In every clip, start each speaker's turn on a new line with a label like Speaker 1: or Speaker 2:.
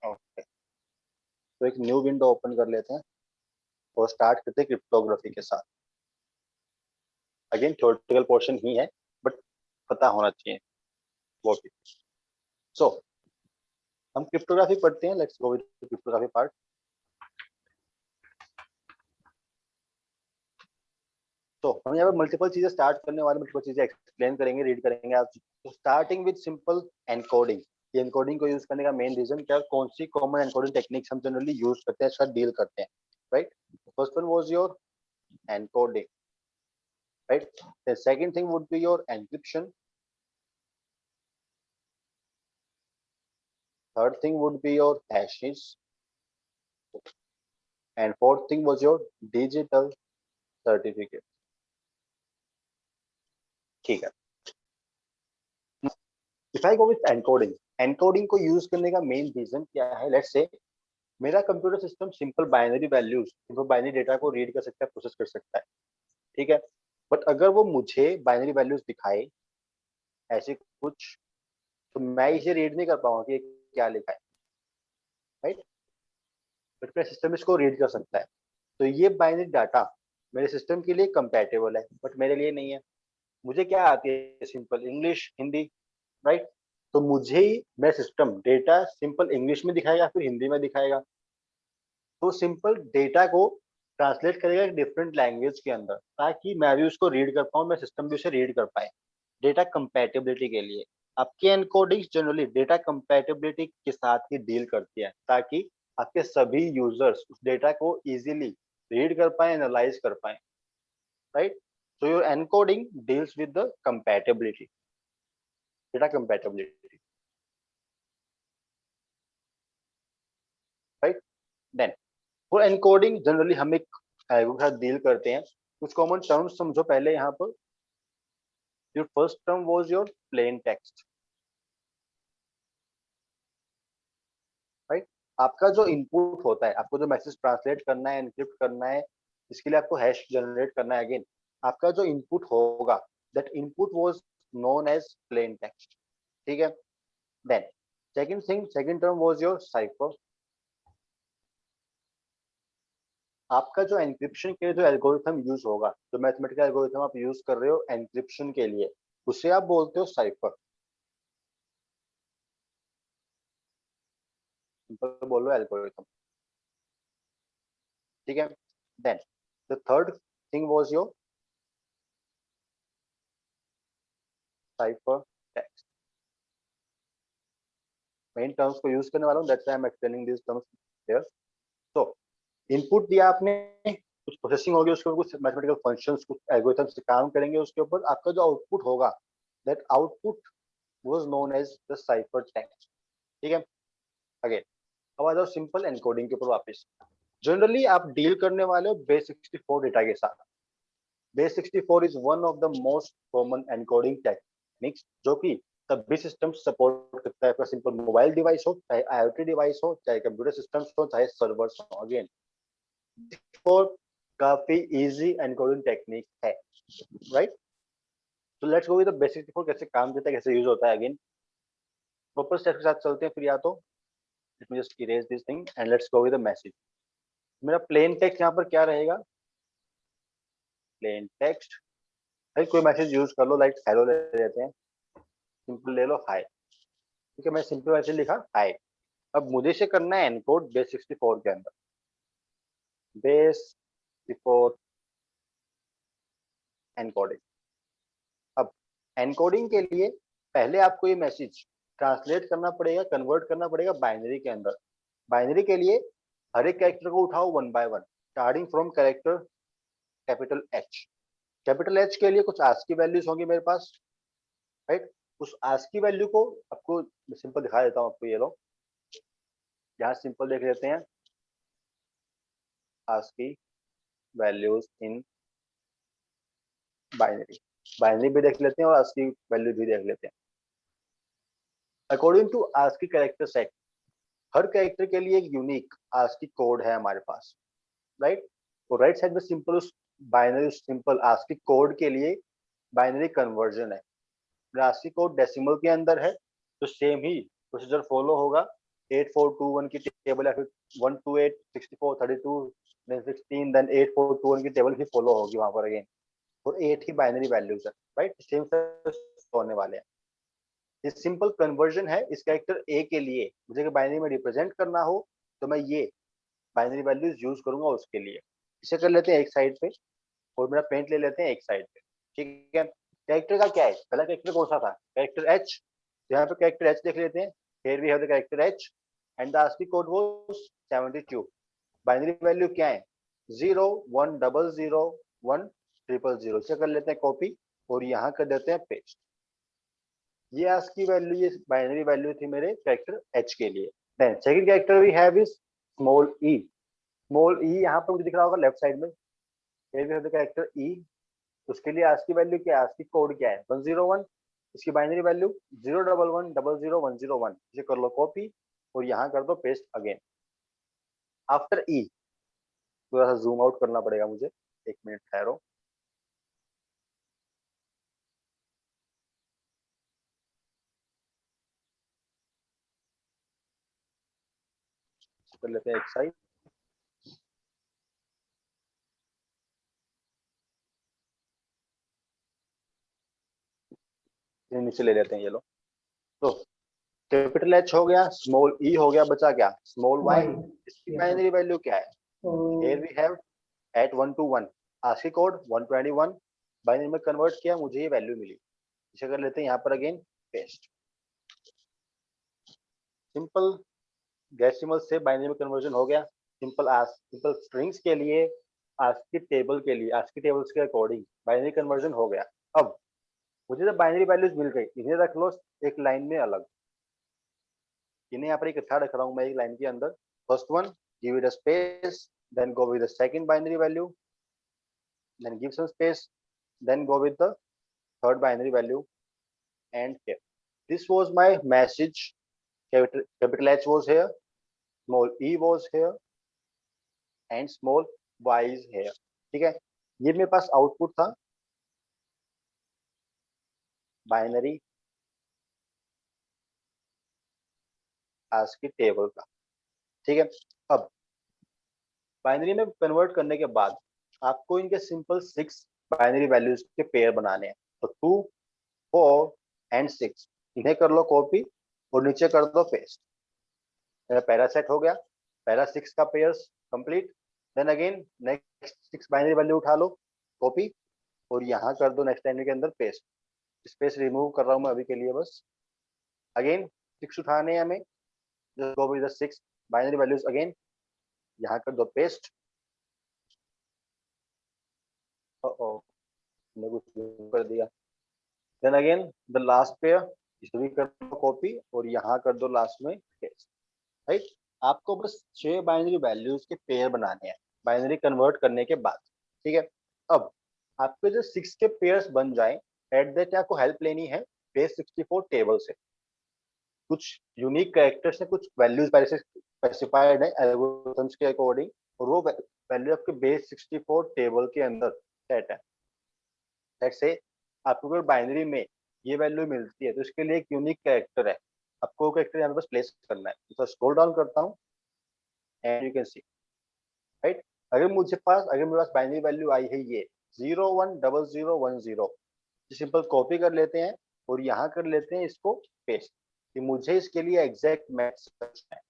Speaker 1: Okay, तो एक new window open कर लेते हैं और स्टार्ट करते हैं क्रिप्टोग्राफी के साथ। अगेन थ्योरेटिकल पोर्शन ही है, बट पता होना चाहिए वो भी। सो हम क्रिप्टोग्राफी पढ़ते हैं, let's go with cryptography part. तो हम यहाँ पे मल्टीपल चीजें स्टार्ट करने वाले, मल्टीपल चीजें एक्सप्लेन करेंगे, रीड करेंगे आप। तो स्टार्टिंग विद सिंपल एनकोडिंग। ये एनकोडिंग को यूज करने का मेन रीजन क्या है, कौन सी कॉमन एनकोडिंग टेक्निक्स हम जनरली यूज करते हैं, साथ डील करते हैं, right. First one was your encoding, right. The second thing would be your encryption. Third thing would be your hashes, and fourth thing was your digital certificate. ठीक है। If I go with encoding, encoding को use करने का main reason क्या है, let's say मेरा computer system simple binary values, simple binary data को read कर सकता है, प्रोसेस कर सकता है, ठीक है। बट अगर वो मुझे बाइनरी वैल्यूज दिखाए ऐसे कुछ, तो मैं इसे रीड नहीं कर पाऊंगा कि ये क्या लिखा है, राइट। बट मेरा सिस्टम इसको रीड कर सकता है। तो ये बाइनरी डाटा मेरे सिस्टम के लिए कंपैटिबल है, बट मेरे लिए नहीं है। मुझे क्या आती है, सिंपल इंग्लिश, हिंदी, राइट। तो मुझे ही मेरा सिस्टम डेटा सिंपल इंग्लिश में दिखाएगा फिर हिंदी में दिखाएगा। तो सिंपल डेटा को ट्रांसलेट करेगा एक डिफरेंट लैंग्वेज के अंदर, ताकि मैं भी उसको रीड कर पाऊँ, मैं सिस्टम भी उसे रीड कर पाए, डेटा कंपैटिबिलिटी के लिए। आपकी एनकोडिंग जनरली डेटा कंपैटिबिलिटी के साथ ही डील करती है, ताकि आपके सभी यूजर्स उस डेटा को इजीली रीड कर पाए, एनालाइज कर पाए, right. So your encoding deals with the compatibility, data compatibility, right. Then for encoding generally हम एक एल्गोरिथम के साथ डील करते हैं। कुछ कॉमन टर्म्स समझो पहले यहाँ पर। Your first term was your plain text, right. आपका जो इनपुट होता है, आपको जो मैसेज ट्रांसलेट करना है, एनक्रिप्ट करना है, इसके लिए आपको हैश जनरेट करना है। अगेन आपका जो इनपुट होगा, that input was known as plain text, ठीक है। Then second thing, second term was your cipher. आपका जो एनक्रिप्शन के लिए जो एल्गोरिथम यूज होगा, जो मैथमेटिकल एल्गोरिथम आप यूज कर रहे हो एनक्रिप्शन के लिए, उसे आप बोलते हो साइफर। सिंपल बोलो एल्गोरिथम, ठीक है। Then the third thing was your cipher text. Main terms को यूज करने वाला हूँ, that's why I am explaining this terms here. तो इनपुट दिया आपने, कुछ प्रोसेसिंग होगी, उसके ऊपर कुछ मैथमेटिकल फंक्शंस, कुछ एल्गोरिथम से काम करेंगे, उसके ऊपर आपका जो आउटपुट होगा, that output was known as the cipher text, ठीक है। अगेन अब आ जाओ सिंपल एनकोडिंग के ऊपर वापस। जनरली आप डील करने वाले हो बेस 64 डेटा के साथ। Base 64 is one of the most common encoding techniques, जो कि सभी सिस्टम सपोर्ट करता है। सिंपल मोबाइल डिवाइस हो, चाहे आईओटी डिवाइस हो, चाहे कंप्यूटर सिस्टम्स हो, चाहे सर्वर्स हो। अगेन और काफी इजी एनकोडिंग टेक्निक है, राइट। तो let's go with the basic before, कैसे काम करता है, कैसे यूज होता है। अगेन प्रॉपर स्टेप के साथ चलते हैं फिर, या तो let me just erase this thing and let's go with the message. मेरा प्लेन टेक्स्ट यहाँ पर क्या रहेगा, प्लेन टेक्स्ट, भाई कोई मैसेज यूज कर लो, लाइक हेलो ले लेते हैं, सिंपल ले लो हाय, ठीक है। मैं सिंपल मैसेज लिखा हाय। अब मुझे से करना है एनकोड बेस 64 के अंदर, बेस 64 एनकोडिंग। अब एनकोडिंग के लिए पहले आपको ये मैसेज ट्रांसलेट करना पड़ेगा, कन्वर्ट करना पड़ेगा बाइनरी के अंदर। बाइनरी के लिए हर एक कैरेक्टर को उठाओ one by one, starting from character capital H. Capital H के लिए कुछ आस्की वैल्यूज होंगी मेरे पास, राइट। उस आस्की वैल्यू को आपको सिंपल दिखा देता हूँ आपको, ये लो यहाँ सिंपल देख लेते हैं, ASCII values in binary. Binary भी देख लेते हैं और आस्की वैल्यू भी देख लेते हैं। According to ASCII character set, हर कैरेक्टर के लिए एक यूनिक आस्की कोड है हमारे पास, राइट। तो राइट साइड में सिंपल उस बाइनरी, सिंपल आस्की कोड के लिए बाइनरी कन्वर्जन है। आस्की कोड डेसिमल के अंदर है, तो सेम ही प्रोसीजर फॉलो होगा। 8421 की टेबल या फिर 128 64 32 देन 16 देन 8421 की टेबल भी फॉलो होगी वहां पर अगेन, और 8 ही बाइनरी वैल्यूज है, राइट, सेम होने वाले हैं। ये सिंपल कन्वर्जन है इस कैरेक्टर ए के लिए, मुझे अगर बाइनरी में रिप्रेजेंट करना हो तो मैं ये बाइनरी वैल्यूज यूज करूंगा उसके लिए। इसे कर लेते हैं एक साइड पे, और मेरा पेंट ले लेते हैं एक साइड पे, ठीक है। कैरेक्टर का क्या है, पहला कैरेक्टर कौन सा था, कैरेक्टर एच, यहाँ पे कैरेक्टर एच देख लेते हैं। Here we have the character H and the ASCII code was 72। Binary value क्या है, 0 1 0 0 1 0 0। इसे कर लेते हैं कॉपी और यहाँ कर देते हैं पेस्ट। ये आस्की वैल्यू, ये बाइनरी वैल्यू थी मेरे कैरेक्टर एच के लिए। Then second character we have is small E. Small E यहाँ पर मुझे दिख रहा होगा लेफ्ट साइड में, here we have the character E. उसके लिए आस्की वैल्यू क्या है, आस्की कोड क्या है 101। इसकी बाइनरी वैल्यू 0 1 1 0 0 1 0 1। इसे कर लो कॉपी और यहाँ कर दो पेस्ट अगेन। आफ्टर ई, थोड़ा सा जूम आउट करना पड़ेगा मुझे, एक मिनट ठहरो। कर लेते हैं एक साइड, नीचे ले लेते हैं ये लो। तो कैपिटल एच हो गया, स्मॉल ई हो गया, बचा क्या, स्मॉल वाई। इसकी बाइनरी वैल्यू क्या है, here we have at 1 to 1, ASCII code 121। Binary में कन्वर्ट किया, मुझे ये वैल्यू मिली। इसे कर लेते हैं यहाँ पर अगेन पेस्ट। सिंपल डेसिमल से बाइनरी में कन्वर्जन हो गया। सिंपल स्ट्रिंग्स के लिए, आस्की टेबल के लिए, आस्की टेबल्स के अकॉर्डिंग बाइनरी कन्वर्जन हो गया। अब मुझे जब बाइनरी वैल्यूज मिल गई, इन्हें रख लो एक लाइन में अलग, इन्हें यहाँ पर इकट्ठा रख रहा हूँ मैं एक लाइन के अंदर। First one, give it a space, then go with the second binary value, then give some space, then go with the third binary value and here. This was my message. Capital H was here, small e was here and small y is here. ठीक है, ये मेरे पास output था binary ASCII table का, ठीक है। अब binary में कन्वर्ट करने के बाद आपको इनके सिंपल 6 बाइनरी वैल्यूज के पेयर बनाने हैं। तो 2 4 एंड 6, इन्हें कर लो कॉपी और नीचे कर दो पेस्ट। मेरा पैरा सेट हो गया, पैरा 6 का pairs complete. Then again next 6 binary value उठा लो कॉपी और यहाँ कर दो नेक्स्ट लाइन के अंदर पेस्ट। स्पेस रिमूव कर रहा हूँ मैं अभी के लिए बस। अगेन 6 उठाने हैं हमें, go with the 6 binary values again, यहाँ कर दो पेस्ट। मैंने कुछ कर दिया। Then again the last pair, इसे भी कर दो कॉपी और यहाँ कर दो लास्ट में पेस्ट, राइट। आपको बस 6 बाइनरी वैल्यूज के पेयर बनाने हैं बाइनरी कन्वर्ट करने के बाद, ठीक है। अब आपके जो 6 के पेयर्स बन जाए, एट दैट आपको हेल्प लेनी है बेस 64 टेबल से। कुछ यूनिक कैरेक्टर्स है, कुछ वैल्यूज पहले से स्पेसिफाइड है एल्गोरिथम्स के अकॉर्डिंग, और वो वैल्यू आपके बेस 64 टेबल के अंदर सेट है। लेट्स से आपको अगर बाइनरी में ये वैल्यू मिलती है तो इसके लिए एक यूनिक कैरेक्टर है, आपको कैरेक्टर यहाँ पे बस प्लेस करना है। तो स्क्रॉल डाउन करता हूँ and you can see, right. अगर मेरे पास बाइनरी वैल्यू आई है ये 0 1 0 0 1 0, सिंपल कॉपी कर लेते हैं और यहाँ कर लेते हैं इसको पेस्ट, कि मुझे इसके लिए एग्जैक्ट मैच सर्च है।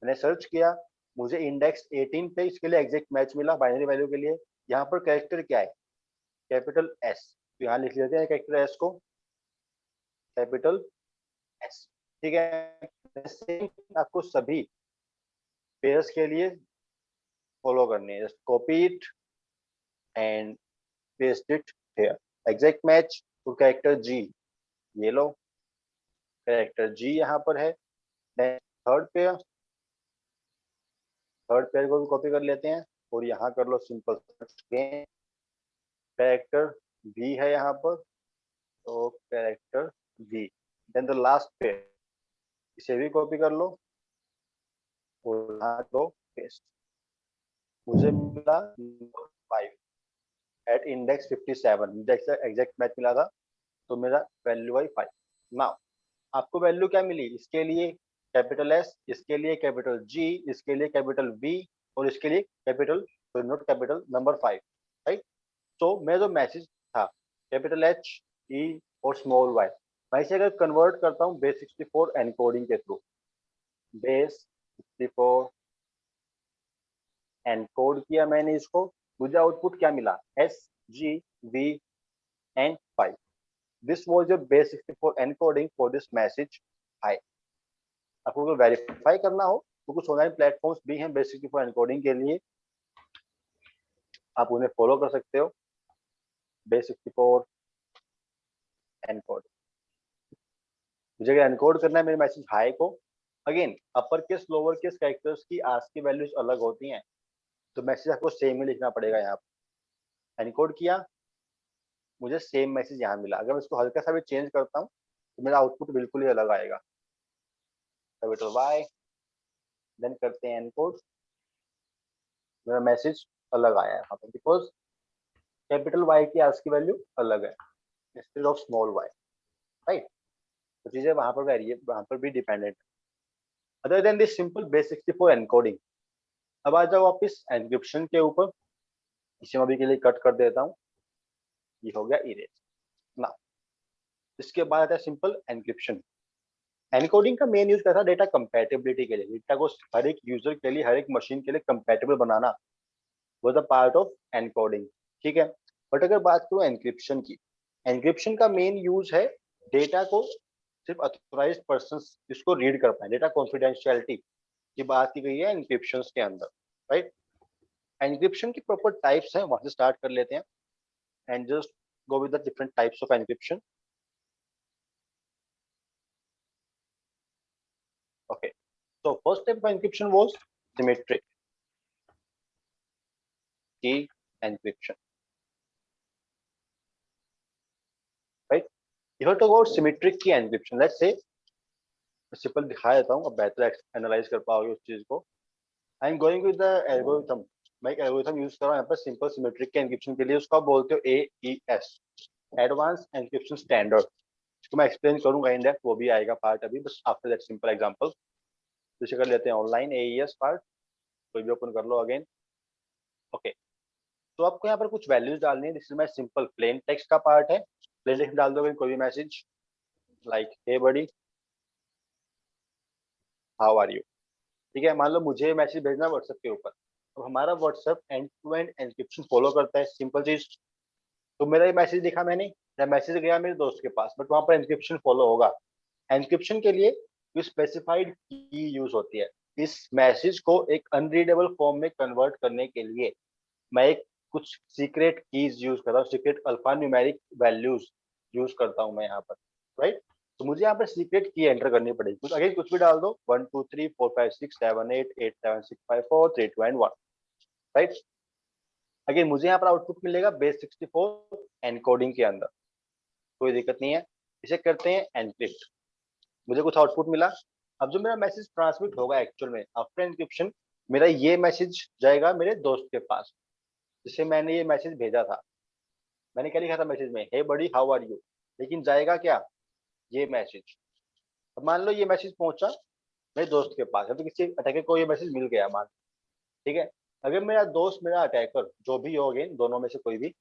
Speaker 1: मैंने सर्च किया, मुझे इंडेक्स 18 पे इसके लिए एग्जैक्ट मैच मिला बाइनरी वैल्यू के लिए। यहाँ पर कैरेक्टर क्या है, कैपिटल एस, तो यहाँ लिख लेते हैं कैरेक्टर एस को, कैपिटल एस, ठीक है। आपको सभी पेयर्स के लिए फॉलो करनी है, just copy it and paste it here. Exact match to character G, ये लो कैरेक्टर जी यहाँ पर है। थर्ड पेयर, थर्ड पेयर को भी कॉपी कर लेते हैं और यहाँ कर लो सिंपल सर्च, कैरेक्टर बी है यहाँ पर, तो character B. Then the last pair, इसे भी कॉपी कर लो और यहाँ दो पेस्ट। मुझे मिला 5 at index 57, index exact match मिला था, तो मेरा वैल्यू आई 5। नाउ आपको वैल्यू क्या मिली इसके लिए, कैपिटल एस, इसके लिए कैपिटल जी, इसके लिए कैपिटल वी, और इसके लिए capital, note capital number 5, right. तो मेरा जो मैसेज था कैपिटल एच, ई और स्मॉल वाई, मैं इसे अगर कन्वर्ट करता हूँ बेस 64 एनकोडिंग के थ्रू, बेस 64 एनकोड किया मैंने इसको, मुझे आउटपुट क्या मिला, S G V and 5। This was your base 64 encoding for this message hi. आपको अगर वेरीफाई करना हो तो कुछ ऑनलाइन प्लेटफॉर्म्स भी हैं बेस 64 एनकोडिंग के लिए, आप उन्हें फॉलो कर सकते हो। बेस 64 एनकोड, मुझे अगर एनकोड करना है मेरे मैसेज हाई को, again upper case lower case characters की आस्क की वैल्यूज अलग होती हैं, तो मैसेज आपको सेम ही लिखना पड़ेगा। यहाँ पर एनकोड किया, मुझे सेम मैसेज यहाँ मिला। अगर मैं इसको हल्का सा भी चेंज करता हूँ तो मेरा आउटपुट बिल्कुल ही अलग आएगा। कैपिटल वाई, देन करते हैं एनकोड, मेरा मैसेज अलग आया है यहाँ पर, बिकॉज कैपिटल वाई की आस्क की वैल्यू अलग है instead of small Y, right. तो चीजें वहां पर वेरिएबल, वहां पर भी dependent. Other than this simple base 64 encoding, अब आ जाओ आप इस एनक्रिप्शन के ऊपर। इसे मैं अभी के लिए कट कर देता हूँ, ये हो गया इरेज ना। इसके बाद आता है सिंपल एनक्रिप्शन। एनकोडिंग का मेन यूज क्या था, डेटा कंपैटिबिलिटी के लिए, डेटा को हर एक यूजर के लिए, हर एक मशीन के लिए कंपैटिबल बनाना वो द पार्ट ऑफ एनकोडिंग, ठीक है। बट अगर बात करूँ एनक्रिप्शन की, एनक्रिप्शन का मेन यूज है डेटा को सिर्फ अथोराइज्ड पर्संस इसको रीड कर पाए, डेटा कॉन्फिडेंशियलिटी की बात की गई है एनक्रिप्शन के अंदर, राइट। एनक्रिप्शन की प्रॉपर टाइप्स हैं, वहां से स्टार्ट कर लेते हैं and just go with the different types of encryption. Okay, so first type of encryption was symmetric key encryption, right? You have to go symmetric key encryption. Let's say simple दिखा देता हूँ, अब बेहतर analyse कर पाओगे उस चीज को। I am going with the algorithm, मैं एक एल्गोरिथम यूज कर रहा हूँ यहाँ पर सिंपल सिमेट्रिक के एनक्रिप्शन के लिए, उसका बोलते हो AES, एडवांस एनक्रिप्शन स्टैंडर्ड। इसको मैं एक्सप्लेन करूंगा इन डेप्थ, वो भी आएगा पार्ट अभी, बस आफ्टर दैट सिंपल एग्जांपल। तो इसे कर लेते हैं ऑनलाइन AES पार्ट, कोई भी ओपन कर लो अगेन। ओके, तो आपको यहाँ पर कुछ वैल्यूज डालनी है। This is my simple plain text का पार्ट है। प्लेन टेक्स्ट डाल दोगे कोई भी message like hey buddy how are you, ठीक है। मान लो मुझे मैसेज भेजना व्हाट्सएप के ऊपर, अब हमारा WhatsApp end to end encryption follow करता है, सिंपल चीज। तो मेरा ये मैसेज लिखा मैंने, या मैसेज गया मेरे दोस्त के पास, बट वहां पर एनक्रिप्शन फॉलो होगा। एनक्रिप्शन के लिए जो स्पेसिफाइड की यूज होती है, इस मैसेज को एक अनरीडेबल फॉर्म में कन्वर्ट करने के लिए मैं एक कुछ सीक्रेट कीज यूज करता हूँ, secret alpha numeric values use करता हूँ मैं यहाँ पर, राइट। तो मुझे यहाँ पर सीक्रेट की एंटर करनी पड़ेगी, कुछ अगेन कुछ भी डाल दो, 1 2 3 4 5 6 7 8 8 7 6 5 4 3 2 एंड 1, राइट। अगेन मुझे यहाँ पर आउटपुट मिलेगा बेस 64 एनकोडिंग के अंदर, कोई दिक्कत नहीं है। इसे करते हैं एनक्रिप्ट, मुझे कुछ आउटपुट मिला। अब जो मेरा मैसेज ट्रांसमिट होगा एक्चुअल में आफ्टर एनक्रिप्शन, मेरा ये मैसेज जाएगा मेरे दोस्त के पास जिसे मैंने ये मैसेज भेजा था। मैंने क्या लिखा था मैसेज में, हे बडी हाउ आर यू, लेकिन जाएगा क्या, ये मैसेज। अब मान लो ये मैसेज पहुंचा मेरे दोस्त के पास, तो किसी अटैकर को ये मैसेज मिल गया मान, ठीक है। अगर मेरा दोस्त, मेरा अटैकर जो भी हो, अगेन दोनों में से कोई भी,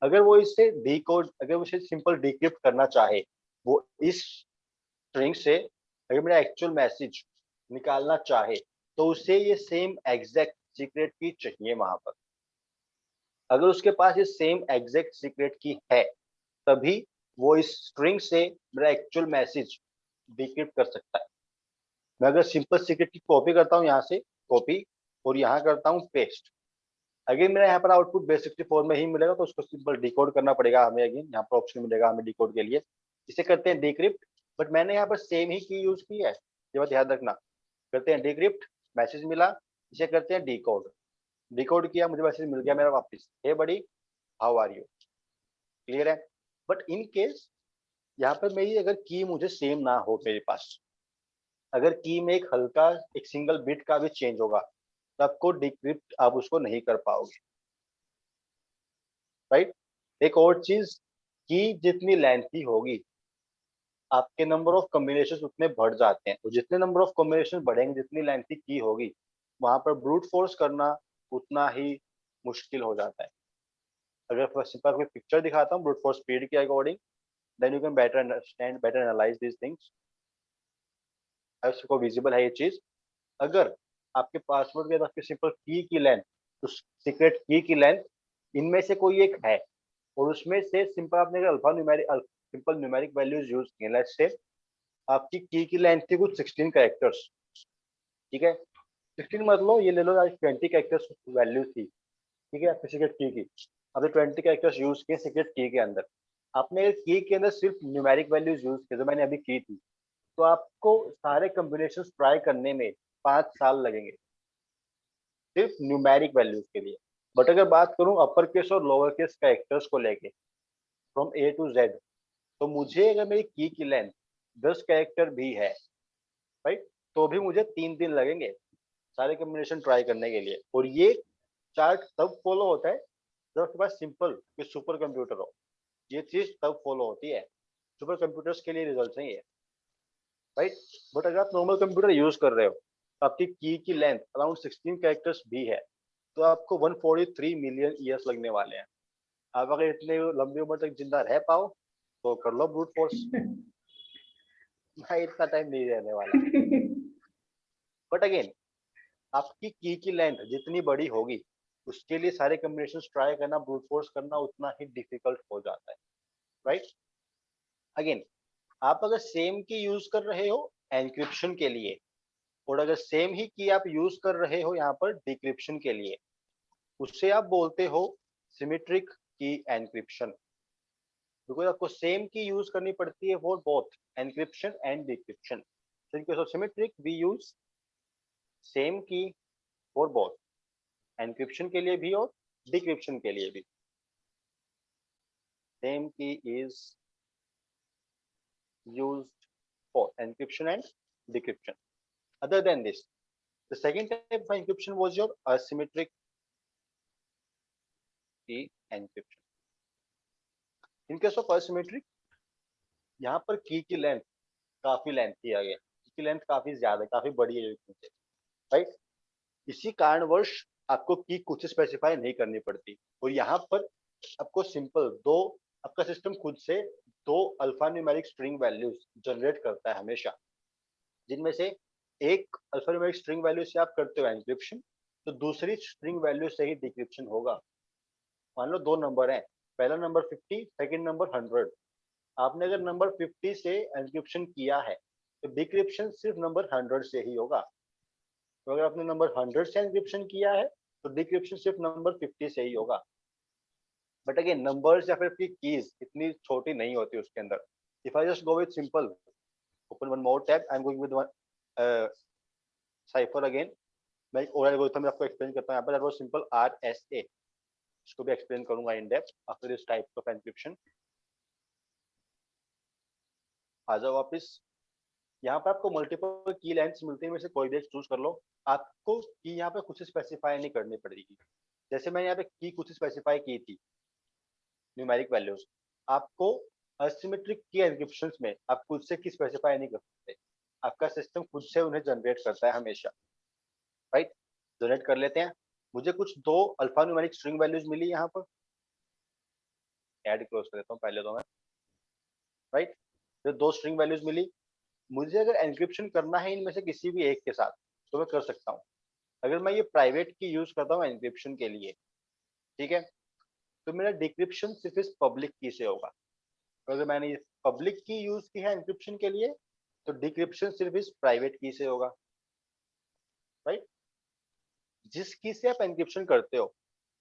Speaker 1: अगर वो इससे डीकोड, अगर वो इसे सिंपल डिक्रिप्ट करना चाहे, वो इस स्ट्रिंग से अगर मेरा एक्चुअल मैसेज निकालना चाहे, तो उसे ये सेम एग्जैक्ट सीक्रेट की चाहिए वहां पर। अगर उसके पास ये सेम एग्जैक्ट सीक्रेट की है, तभी वो इस स्ट्रिंग से मेरा एक्चुअल मैसेज डिक्रिप्ट कर सकता है। मैं अगर सिंपल सीक्रेट की कॉपी करता हूँ यहाँ से, कॉपी, और यहाँ करता हूँ पेस्ट, अगेन मेरा यहाँ पर आउटपुट बेस 64 में ही मिलेगा, तो उसको सिंपल डिकोड करना पड़ेगा हमें। अगेन यहाँ पर ऑप्शन मिलेगा हमें डिकोड के लिए, इसे करते हैं डिक्रिप्ट। बट मैंने यहाँ पर सेम ही की यूज की है, ये बात याद रखना। करते हैं डिक्रिप्ट, मैसेज मिला, इसे करते हैं डिकोड। डिकोड किया, मुझे मैसेज मिल गया मेरा वापस, हे buddy how are you, clear है। बट इन केस यहाँ पर मेरी अगर की मुझे सेम ना हो मेरे पास, अगर की में एक हल्का एक सिंगल बिट का भी चेंज होगा, तो आपको डिक्रिप्ट आप उसको नहीं कर पाओगे, राइट। एक और चीज, की जितनी लेंथी होगी, आपके नंबर ऑफ कॉम्बिनेशन उतने बढ़ जाते हैं। तो जितने नंबर ऑफ कॉम्बिनेशन बढ़ेंगे, जितनी लेंथी की होगी, वहां पर ब्रूट फोर्स करना उतना ही मुश्किल हो जाता है। अगर फर्स्ट पर कोई पिक्चर दिखाता हूँ ब्रूट फोर्स स्पीड के according, then you can better understand, better analyse these things. आपको विजिबल है ये चीज। अगर आपके पासवर्ड के आपके सिंपल की लेंथ, तो सीक्रेट की लेंथ इनमें से कोई एक है, और उसमें से सिंपल आपने अगर alpha numeric simple numeric values use किए, लेट्स से आपकी की लेंथ थी कुछ 16 कैरेक्टर्स, ठीक है। 16 मतलब ये ले लो आज 20 कैरेक्टर्स वैल्यू थी, ठीक है, आपकी सीक्रेट की आपने 20 कैरेक्टर्स यूज किए सीक्रेट की के अंदर। आपने की के अंदर सिर्फ न्यूमेरिक वैल्यूज यूज किए जो मैंने अभी की थी, तो आपको सारे कॉम्बिनेशन ट्राई करने में 5 साल लगेंगे सिर्फ न्यूमेरिक वैल्यूज के लिए। बट अगर बात करूं अपर केस और लोअर केस कैरेक्टर्स को लेके फ्रॉम ए टू जेड, तो मुझे अगर मेरी की लेंथ 10 कैरेक्टर भी है, राइट, तो भी मुझे 3 दिन लगेंगे सारे कॉम्बिनेशन ट्राई करने के लिए। और ये चार्ट तब फॉलो होता है जब आपके पास सिंपल कोई सुपर कंप्यूटर हो। ये चीज तब फॉलो होती है, सुपर कंप्यूटर्स के लिए रिजल्ट नहीं है, राइट। बट अगर आप नॉर्मल कंप्यूटर यूज कर रहे हो, तो आपकी की लेंथ अराउंड 16 कैरेक्टर्स भी है, तो आपको 143 मिलियन ईयर्स लगने वाले हैं। आप अगर इतने लंबी उम्र तक जिंदा रह पाओ तो कर लो ब्रूट फोर्स। भाई इतना टाइम नहीं रहने वाला। बट अगेन, आपकी की लेंथ जितनी बड़ी होगी, उसके लिए सारे कॉम्बिनेशन ट्राई करना, ब्रूट फोर्स करना उतना ही डिफिकल्ट हो जाता है, राइट। अगेन, आप अगर सेम की यूज कर रहे हो एनक्रिप्शन के लिए, और अगर सेम ही की आप यूज कर रहे हो यहाँ पर डिक्रिप्शन के लिए, उससे आप बोलते हो सिमेट्रिक की एनक्रिप्शन। बिकॉज आपको सेम की यूज करनी पड़ती है for both encryption and decryption. So in case of symmetric we use same की फॉर बोथ, एनक्रिप्शन के लिए भी और डिक्रिप्शन के लिए भी। सेम की is used for encryption and decryption. Other than this, the second type of encryption was your asymmetric key encryption. In case of asymmetric, यहाँ पर की लेंथ काफी लेंथ किया गया, की लेंथ काफी ज्यादा काफी बड़ी है, राइट। इसी कारणवश आपको की कुछ स्पेसिफाई नहीं करनी पड़ती, और यहाँ पर आपको सिंपल दो, आपका सिस्टम खुद से दो alpha numeric string values generate करता है हमेशा, जिनमें से एक अल्फा न्यूमेरिक स्ट्रिंग वैल्यू से आप करते हो एनक्रिप्शन, तो दूसरी स्ट्रिंग वैल्यू से ही डिक्रिप्शन होगा। मान लो दो नंबर हैं, पहला नंबर 50, सेकंड नंबर 100। आपने अगर नंबर 50 से एनक्रिप्शन किया है, तो डिक्रिप्शन सिर्फ नंबर 100 से ही होगा। तो अगर आपने नंबर 100 से एनक्रिप्शन किया है, तो डिक्रिप्शन सिर्फ नंबर 50 से ही होगा। बट अगेन नंबर्स या फिर आपकी कीज इतनी छोटी नहीं होती उसके अंदर। If I just go with simple, open one more tab, I am going with one cipher again. मैं और एल्गोरिथम आपको एक्सप्लेन करता हूं यहाँ पर। दैट वाज सिंपल आरएसए, इसको भी एक्सप्लेन करूंगा in depth after this type of encryption. आ जाओ वापस। यहाँ पर आपको मल्टीपल की लेंथ्स मिलती है, में से कोई भी एक चूज कर लो। आपको की यहाँ पे कुछ स्पेसिफाई नहीं करनी पड़ेगी। जैसे मैंने यहाँ पे की कुछ स्पेसिफाई की थी न्यूमेरिक वैल्यूज, आपको असिमेट्रिक की एनक्रिप्शन में आप खुद से की स्पेसिफाई नहीं कर सकते, आपका सिस्टम खुद से उन्हें जनरेट करता है हमेशा, राइट। जनरेट कर लेते हैं। मुझे कुछ दो अल्फा न्यूमेरिक स्ट्रिंग वैल्यूज मिली यहाँ पर, ऐड क्लोज कर देता हूँ पहले तो मैं, राइट। जो दो स्ट्रिंग वैल्यूज मिली, मुझे अगर एनक्रिप्शन करना है इनमें से किसी भी एक के साथ, तो मैं कर सकता हूँ। अगर मैं ये प्राइवेट की यूज करता हूँ एनक्रिप्शन के लिए, ठीक है, तो मेरा डिक्रिप्शन सिर्फ इस पब्लिक की से होगा। तो अगर मैंने ये पब्लिक की यूज की है एनक्रिप्शन के लिए, तो डिक्रिप्शन सिर्फ इस प्राइवेट की से होगा, राइट। जिस की से आप एनक्रिप्शन करते हो,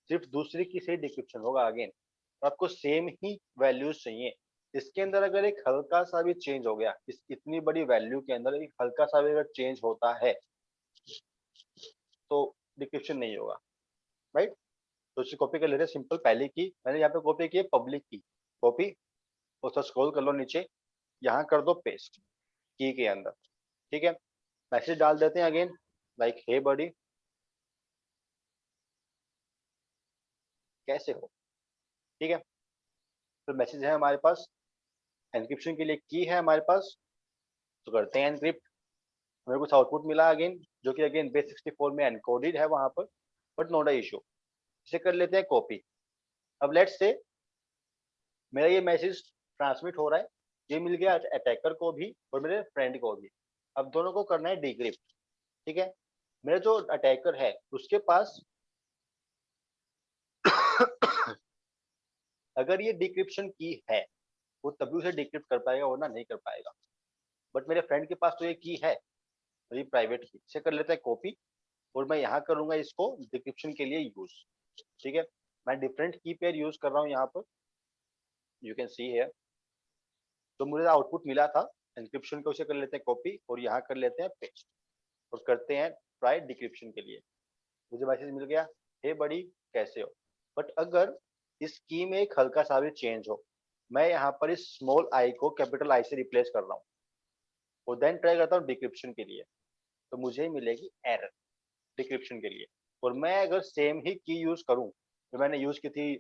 Speaker 1: सिर्फ दूसरी की से ही डिक्रिप्शन होगा अगेन। तो आपको सेम ही वैल्यूज चाहिए। इसके अंदर अगर एक हल्का सा भी चेंज हो गया, इस इतनी बड़ी वैल्यू के अंदर एक हल्का सा भी अगर चेंज होता है, तो डिक्रिप्शन नहीं होगा, राइट। तो इसे कॉपी कर लेते हैं। सिंपल पहले की मैंने यहाँ पे कॉपी की है, पब्लिक की कॉपी, और स्क्रॉल कर लो नीचे, यहाँ कर दो पेस्ट की के अंदर, ठीक है। मैसेज डाल देते हैं अगेन, लाइक हे बडी, कैसे हो, ठीक है। तो मैसेज है हमारे पास, एनक्रिप्शन के लिए की है हमारे पास, तो करते हैं एनक्रिप्ट। हमें कुछ आउटपुट मिला अगेन, जो कि अगेन बेस 64 में एनकोडेड है वहां पर, बट नॉट अ इशू। इसे कर लेते हैं कॉपी। अब लेट्स से मेरा ये मैसेज ट्रांसमिट हो रहा है, ये मिल गया अटैकर को भी और मेरे फ्रेंड को भी। अब दोनों को करना है डिक्रिप्ट। ठीक है, मेरा जो अटैकर है उसके पास अगर ये डिक्रिप्शन की है वो तभी उसे डिक्रिप्ट कर पाएगा, वरना नहीं कर पाएगा। बट मेरे फ्रेंड के पास तो ये की है, मेरी प्राइवेट की। इसे कर लेते हैं कॉपी, और मैं यहाँ करूंगा इसको डिक्रिप्शन के लिए यूज। ठीक है, मैं डिफरेंट की पेयर यूज कर रहा हूँ यहाँ पर, यू कैन सी है। तो मुझे आउटपुट मिला था एनक्रिप्शन को, उसे कर लेते हैं कॉपी और यहाँ कर लेते हैं पेस्ट, और करते हैं ट्राई डिक्रिप्शन के लिए। मुझे मैसेज मिल गया, हे बड़ी कैसे हो। बट अगर इस की में एक हल्का सा भी चेंज हो, मैं यहाँ पर इस स्मॉल आई को कैपिटल आई से रिप्लेस कर रहा हूँ और देन ट्राई करता हूँ डिक्रिप्शन के लिए, तो मुझे मिलेगी एरर डिक्रिप्शन के लिए। और मैं अगर सेम ही की यूज करूँ जो मैंने यूज की थी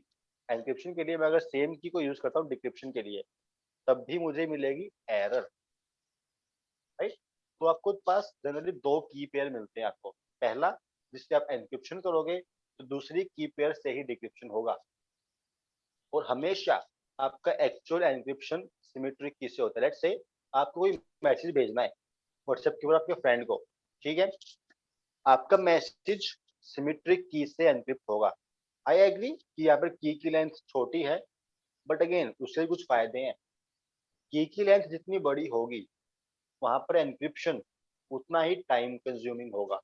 Speaker 1: एनक्रिप्शन के लिए, मैं अगर सेम की को यूज करता हूँ डिक्रिप्शन के लिए, तब भी मुझे मिलेगी एरर, राइट। तो आपको पास जनरली दो की पेयर मिलते हैं आपको। पहला जिससे आप एनक्रिप्शन करोगे, तो दूसरी की पेयर से ही डिक्रिप्शन होगा। और हमेशा आपका एक्चुअल एनक्रिप्शन सिमेट्रिक की से होता है। लेट्स से आपको कोई मैसेज भेजना है व्हाट्सएप के ऊपर आपके फ्रेंड को, ठीक है, आपका मैसेज सिमेट्रिक की से एनक्रिप्ट होगा। आई एग्री कि यहाँ पर की लेंथ छोटी है, बट अगेन उससे कुछ फायदे हैं। की लेंथ जितनी बड़ी होगी वहां पर एनक्रिप्शन उतना ही टाइम कंज्यूमिंग होगा,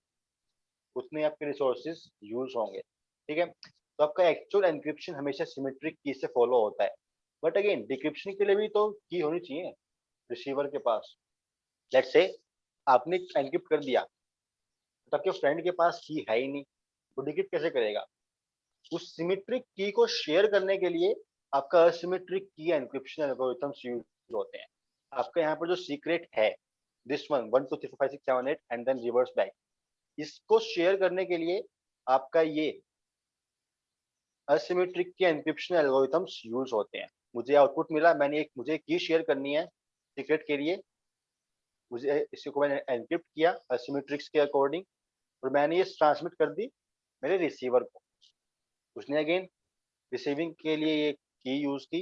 Speaker 1: उतने आपके रिसोर्सेज यूज होंगे। ठीक है, तो आपका एक्चुअल एनक्रिप्शन हमेशा सिमेट्रिक की से फॉलो होता है। बट अगेन डिक्रिप्शन के लिए भी तो की होनी चाहिए रिसीवर के पास। लेट्स से आपने एनक्रिप्ट कर दिया, तो आपके फ्रेंड के पास की है ही नहीं, तो डिक्रिप्ट कैसे करेगा। उस सिमेट्रिक की को शेयर करने के लिए आपका असिमेट्रिक की एनक्रिप्शन एल्गोरिथम्स यूज होते हैं। आपका यहाँ पर जो सीक्रेट है this one 1 2 3 4 5 6 7 8 and then reverse back, इसको शेयर करने के लिए आपका ये असिमेट्रिक की एनक्रिप्शन एल्गोरिथम्स यूज होते हैं। मुझे आउटपुट मिला, मैंने एक मुझे की शेयर करनी है सीक्रेट के लिए, मुझे इसी को मैंने एनक्रिप्ट किया असिमेट्रिक्स के अकॉर्डिंग, और मैंने ये ट्रांसमिट कर दी मेरे रिसीवर को। उसने अगेन रिसीविंग के लिए ये की यूज की,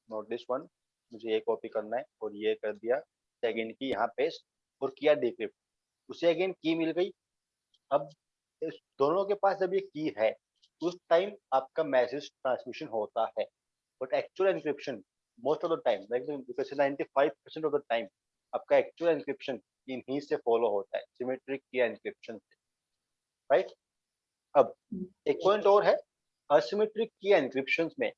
Speaker 1: नोट दिस वन, मुझे ये कॉपी करना है और ये कर दिया सेकेंड की यहाँ पेस्ट और किया डिक्रिप्ट, उसे अगेन की मिल गई। अब इस दोनों के पास जब ये की है उस टाइम आपका मैसेज ट्रांसमिशन होता है, but actual encryption most of the time like 95% of the time आपका एक्चुअल एनक्रिप्शन इन्हीं से फॉलो होता है, सिमेट्रिक की एनक्रिप्शन से, राइट। अब एक पॉइंट और है, असिमेट्रिक की एनक्रिप्शन में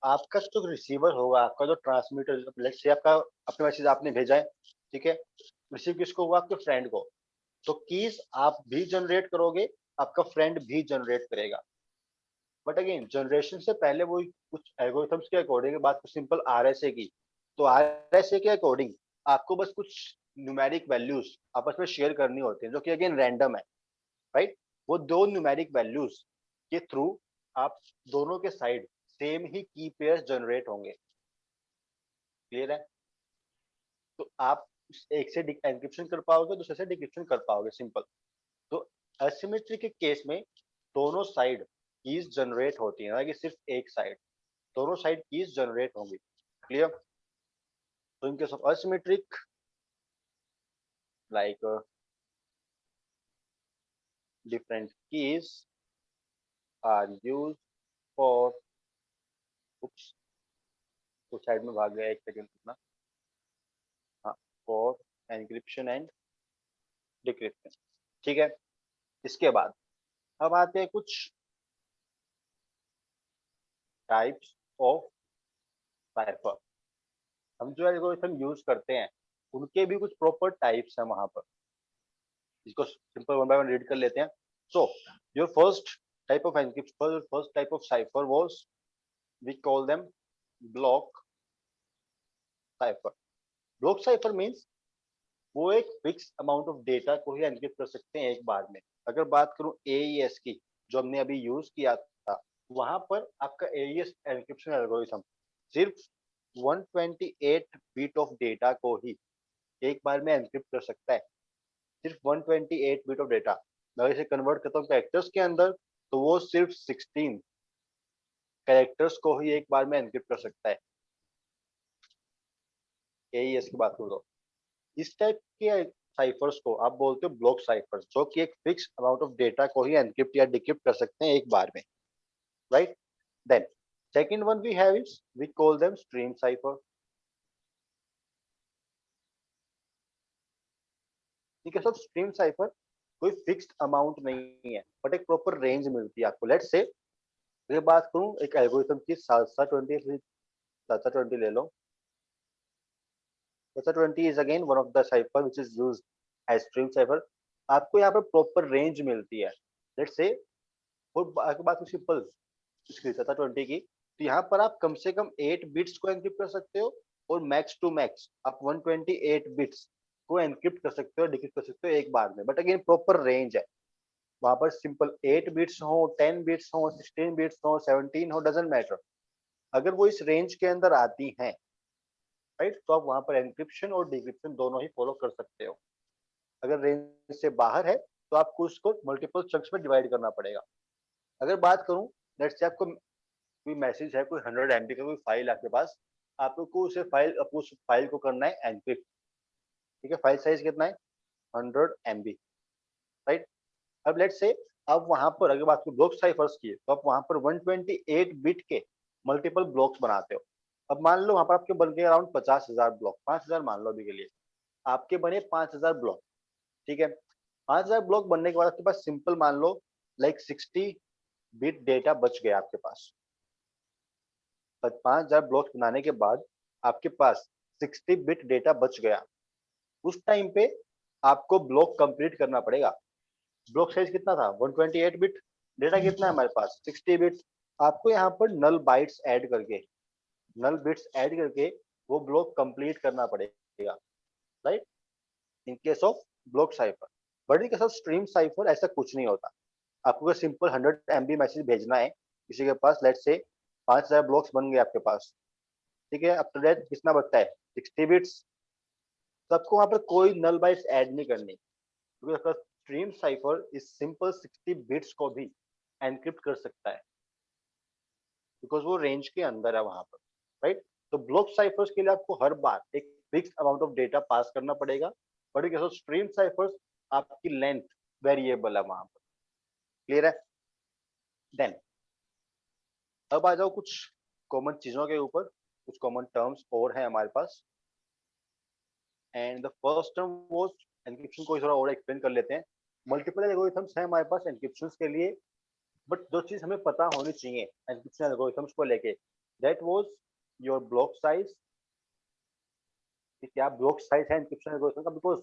Speaker 1: आपका जो रिसीवर होगा, आपका जो ट्रांसमीटर, लेट्स से आपका अपने मैसेज आपने भेजा है, ठीक है, रिसीव किसको हुआ, आपके फ्रेंड को, तो कीज आप भी जनरेट करोगे, आपका फ्रेंड भी जनरेट करेगा। बट अगेन जनरेशन से पहले वो कुछ एल्गोरिथम्स के अकॉर्डिंग, बात तो सिंपल आरएसए की, तो आरएसए के अकॉर्डिंग आपको बस कुछ न्यूमेरिक वैल्यूज आपस में शेयर करनी होती है, जो कि अगेन रैंडम है, राइट। वो दो न्यूमेरिक वैल्यूज के थ्रू आप दोनों के साइड सेम ही की पेयर्स जनरेट होंगे। क्लियर है, तो आप एक से एनक्रिप्शन कर पाओगे, दूसरे से डिक्रिप्शन कर पाओगे, सिंपल। तो एसिमेट्री के केस में दोनों साइड कीज जनरेट होती है, ना कि सिर्फ एक साइड, दोनों साइड कीज जनरेट होंगी। क्लियर, तो in case of asymmetric like different keys are use for, कुछ साइड में भाग गया, एक सेकंड रुकना, हाँ, फॉर एनक्रिप्शन एंड डिक्रिप्शन। ठीक है, इसके बाद अब आते हैं कुछ टाइप्स ऑफ साइफर। हम जो एल्गोरिथम यूज करते हैं उनके भी कुछ प्रॉपर टाइप्स हैं वहां पर, इसको simple one by one read कर लेते हैं। So your first type of encryption, first type of cipher was, we call them block cipher. Block cipher means वो एक फिक्स अमाउंट ऑफ डेटा को ही एनक्रिप्ट कर सकते हैं एक बार में। अगर बात करूं एईएस की, जो हमने अभी यूज किया था, वहां पर आपका एईएस एनक्रिप्शन एल्गोरिथम सिर्फ 128 बिट ऑफ डेटा को ही एक बार में एनक्रिप्ट कर सकता है। सिर्फ 128 बिट ऑफ डेटा, मैं इसे कन्वर्ट करता हूँ कैरेक्टर्स के अंदर, तो वो सिर्फ 16 कैरेक्टर्स को ही एक बार में एनक्रिप्ट कर सकता है। एईएस की बात करो तो इस टाइप के साइफर्स को आप बोलते हो ब्लॉक साइफर्स, जो कि एक फिक्स अमाउंट ऑफ डेटा को ही एनक्रिप्ट या डिक्रिप्ट कर सकते हैं एक बार में, right. Then second one we have is we call them stream cipher. ठीक है, सब स्ट्रीम साइफर कोई फिक्स्ड अमाउंट नहीं है, बट एक प्रॉपर रेंज मिलती है आपको। लेट्स से मैं बात करूं एक एल्गोरिथम की, सालसा 20 ले लो। Salsa 20 is again one of the cipher which is used as stream cipher. आपको यहाँ पर प्रॉपर रेंज मिलती है। लेट्स से और बात सिंपल इसकी सालसा 20 की, तो यहाँ पर आप कम से कम 8 बिट्स को एनक्रिप्ट कर सकते हो, और मैक्स टू मैक्स आप 128 बिट्स को एनक्रिप्ट कर सकते हो, डिक्रिप्ट कर सकते हो एक बार में। बट अगेन प्रॉपर रेंज है वहां पर। सिंपल 8 बिट्स हो, 10 बिट्स हो, 16 बिट्स हो, 17 हो, डजेंट मैटर। अगर वो इस रेंज के अंदर आती हैं, राइट, तो आप वहां पर एनक्रिप्शन और डिक्रिप्शन दोनों ही फॉलो कर सकते हो। अगर रेंज से बाहर है तो आपको उसको मल्टीपल चंक्स में डिवाइड करना पड़ेगा। अगर बात करूं, लेट्स से आपको कोई मैसेज है, कोई 100 MB का कोई फाइल आपके पास, आपको उस फाइल को करना है एनक्रिप्ट। ठीक है, फाइल साइज कितना है? 100 MB, राइट। अब लेट्स से अब वहां पर अगर बात करें ब्लॉक साइफर्स की, तो आप वहां पर 128 बिट के मल्टीपल ब्लॉक्स बनाते हो। अब मान लो वहां पर आपके बन गए अराउंड 50,000 ब्लॉक, 5,000 मान लो अभी के लिए, आपके बने 5,000 ब्लॉक। ठीक है, 5,000 ब्लॉक बनने के बाद आपके पास सिंपल मान लो लाइक 60 बिट डेटा बच गया आपके पास। 5,000 ब्लॉक्स बनाने के बाद आपके पास 60 बिट डेटा बच गया। उस टाइम पे आपको ब्लॉक कंप्लीट करना पड़ेगा। ब्लॉक साइज कितना था? 128 बिट। डेटा कितना है हमारे पास? 60 बिट। आपको यहाँ पर नल बाइट्स ऐड करके, नल बिट्स ऐड करके वो ब्लॉक कंप्लीट करना पड़ेगा, right, in case of block cipher. But in case of stream cipher ऐसा कुछ नहीं होता। आपको सिंपल 100 MB मैसेज भेजना है किसी के पास, लेट्स से 5,000 ब्लॉक्स बन गए आपके पास। ठीक है, अब तो डेट कितना बचता है? 60 बिट्स। तो आपको वहां पर कोई नल बाइट्स ऐड नहीं करनी, क्योंकि स्ट्रीम साइफर इस सिंपल 60 बिट्स को भी एनक्रिप्ट कर सकता है, बिकॉज वो रेंज के अंदर है वहां पर, राइट। तो ब्लॉक साइफर्स के लिए आपको हर बार एक fix amount of data pass करना पड़ेगा, बट स्ट्रीम साइफर्स आपकी लेंथ वेरिएबल है वहां पर। क्लियर है? देन अब आ जाओ कुछ कॉमन चीजों के ऊपर, कुछ कॉमन टर्म्स और हैं हमारे पास। And the first term was encryption को थोड़ा और एक्सप्लेन कर लेते हैं। मल्टीपल एल्गोरिथम्स हैं हमारे पास एनक्रिप्शन के लिए, बट जो चीज हमें पता होनी चाहिए एनक्रिप्शन एल्गोरिथम्स को लेके, that was your block size. कि क्या ब्लॉक साइज है एनक्रिप्शन एल्गोरिथम का? Because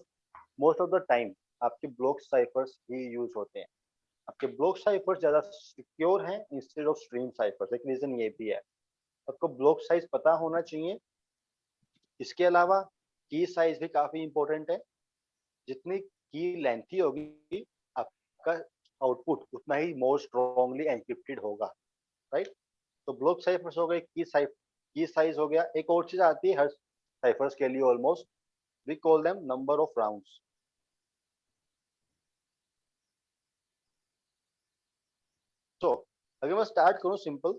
Speaker 1: most of the time आपके ब्लॉक साइफर्स ही यूज होते हैं। आपके ब्लॉक साइफर्स ज्यादा सिक्योर हैं इंस्टेड ऑफ स्ट्रीम साइफर्स। एक रीजन ये भी है, आपको ब्लॉक साइज पता होना चाहिए। इसके अलावा की साइज भी काफी इंपॉर्टेंट है। जितनी की लेंथी होगी आपका आउटपुट उतना ही मोर स्ट्रॉन्गली एनक्रिप्टेड होगा, राइट। तो ब्लॉक साइफर्स हो गए, की साइज हो गया। एक और चीज आती है हर साइफर्स के लिए almost, we call them number of rounds. तो अगर मैं स्टार्ट करूं सिंपल,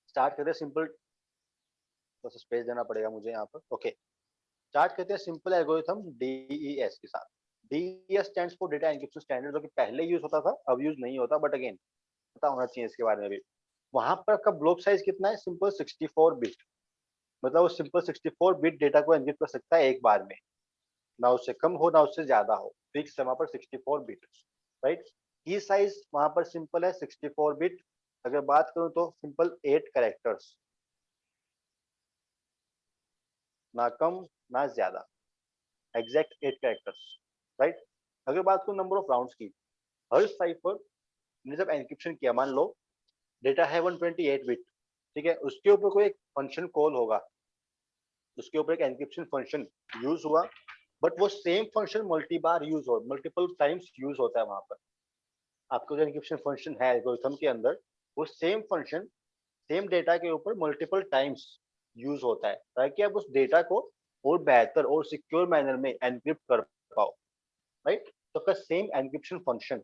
Speaker 1: स्टार्ट करते हैं सिंपल, तो स्पेस देना पड़ेगा मुझे यहाँ पर। ओके, स्टार्ट करते हैं सिंपल एल्गोरिथम डीईएस के साथ। DES stands for data encryption standard, जो कि पहले यूज होता था, अब यूज नहीं होता, बट अगेन पता होना चाहिए इसके बारे में भी। वहां पर आपका ब्लॉक साइज कितना है? Simple 64 bit. मतलब वो सिंपल 64 बिट डेटा को एनक्रिप्ट कर सकता है एक बार में, ना उससे कम हो ना उससे ज्यादा हो। फिक्स है वहां पर 64 बिट, राइट। की साइज वहां पर सिंपल है 64 बिट। अगर बात करूं तो सिंपल 8 कैरेक्टर्स, ना कम ना ज्यादा, एग्जैक्ट 8 कैरेक्टर्स, राइट। अगर बात करूं नंबर ऑफ राउंड्स की, हर साइफर ने जब एनक्रिप्शन किया, मान लो डेटा है 128 बिट, ठीक है, उसके ऊपर कोई एक फंक्शन कॉल होगा, उसके ऊपर एक एनक्रिप्शन फंक्शन यूज हुआ, बट वो सेम फंक्शन मल्टी बार यूज हो, मल्टीपल टाइम्स यूज होता है वहां पर। आपका जो एनक्रिप्शन फंक्शन है एल्गोरिथम के अंदर, वो सेम फंक्शन सेम डेटा के ऊपर मल्टीपल टाइम्स यूज होता है ताकि आप उस डेटा को और बेहतर और सिक्योर मैनर में एनक्रिप्ट कर पाओ, राइट। तो आपका same encryption function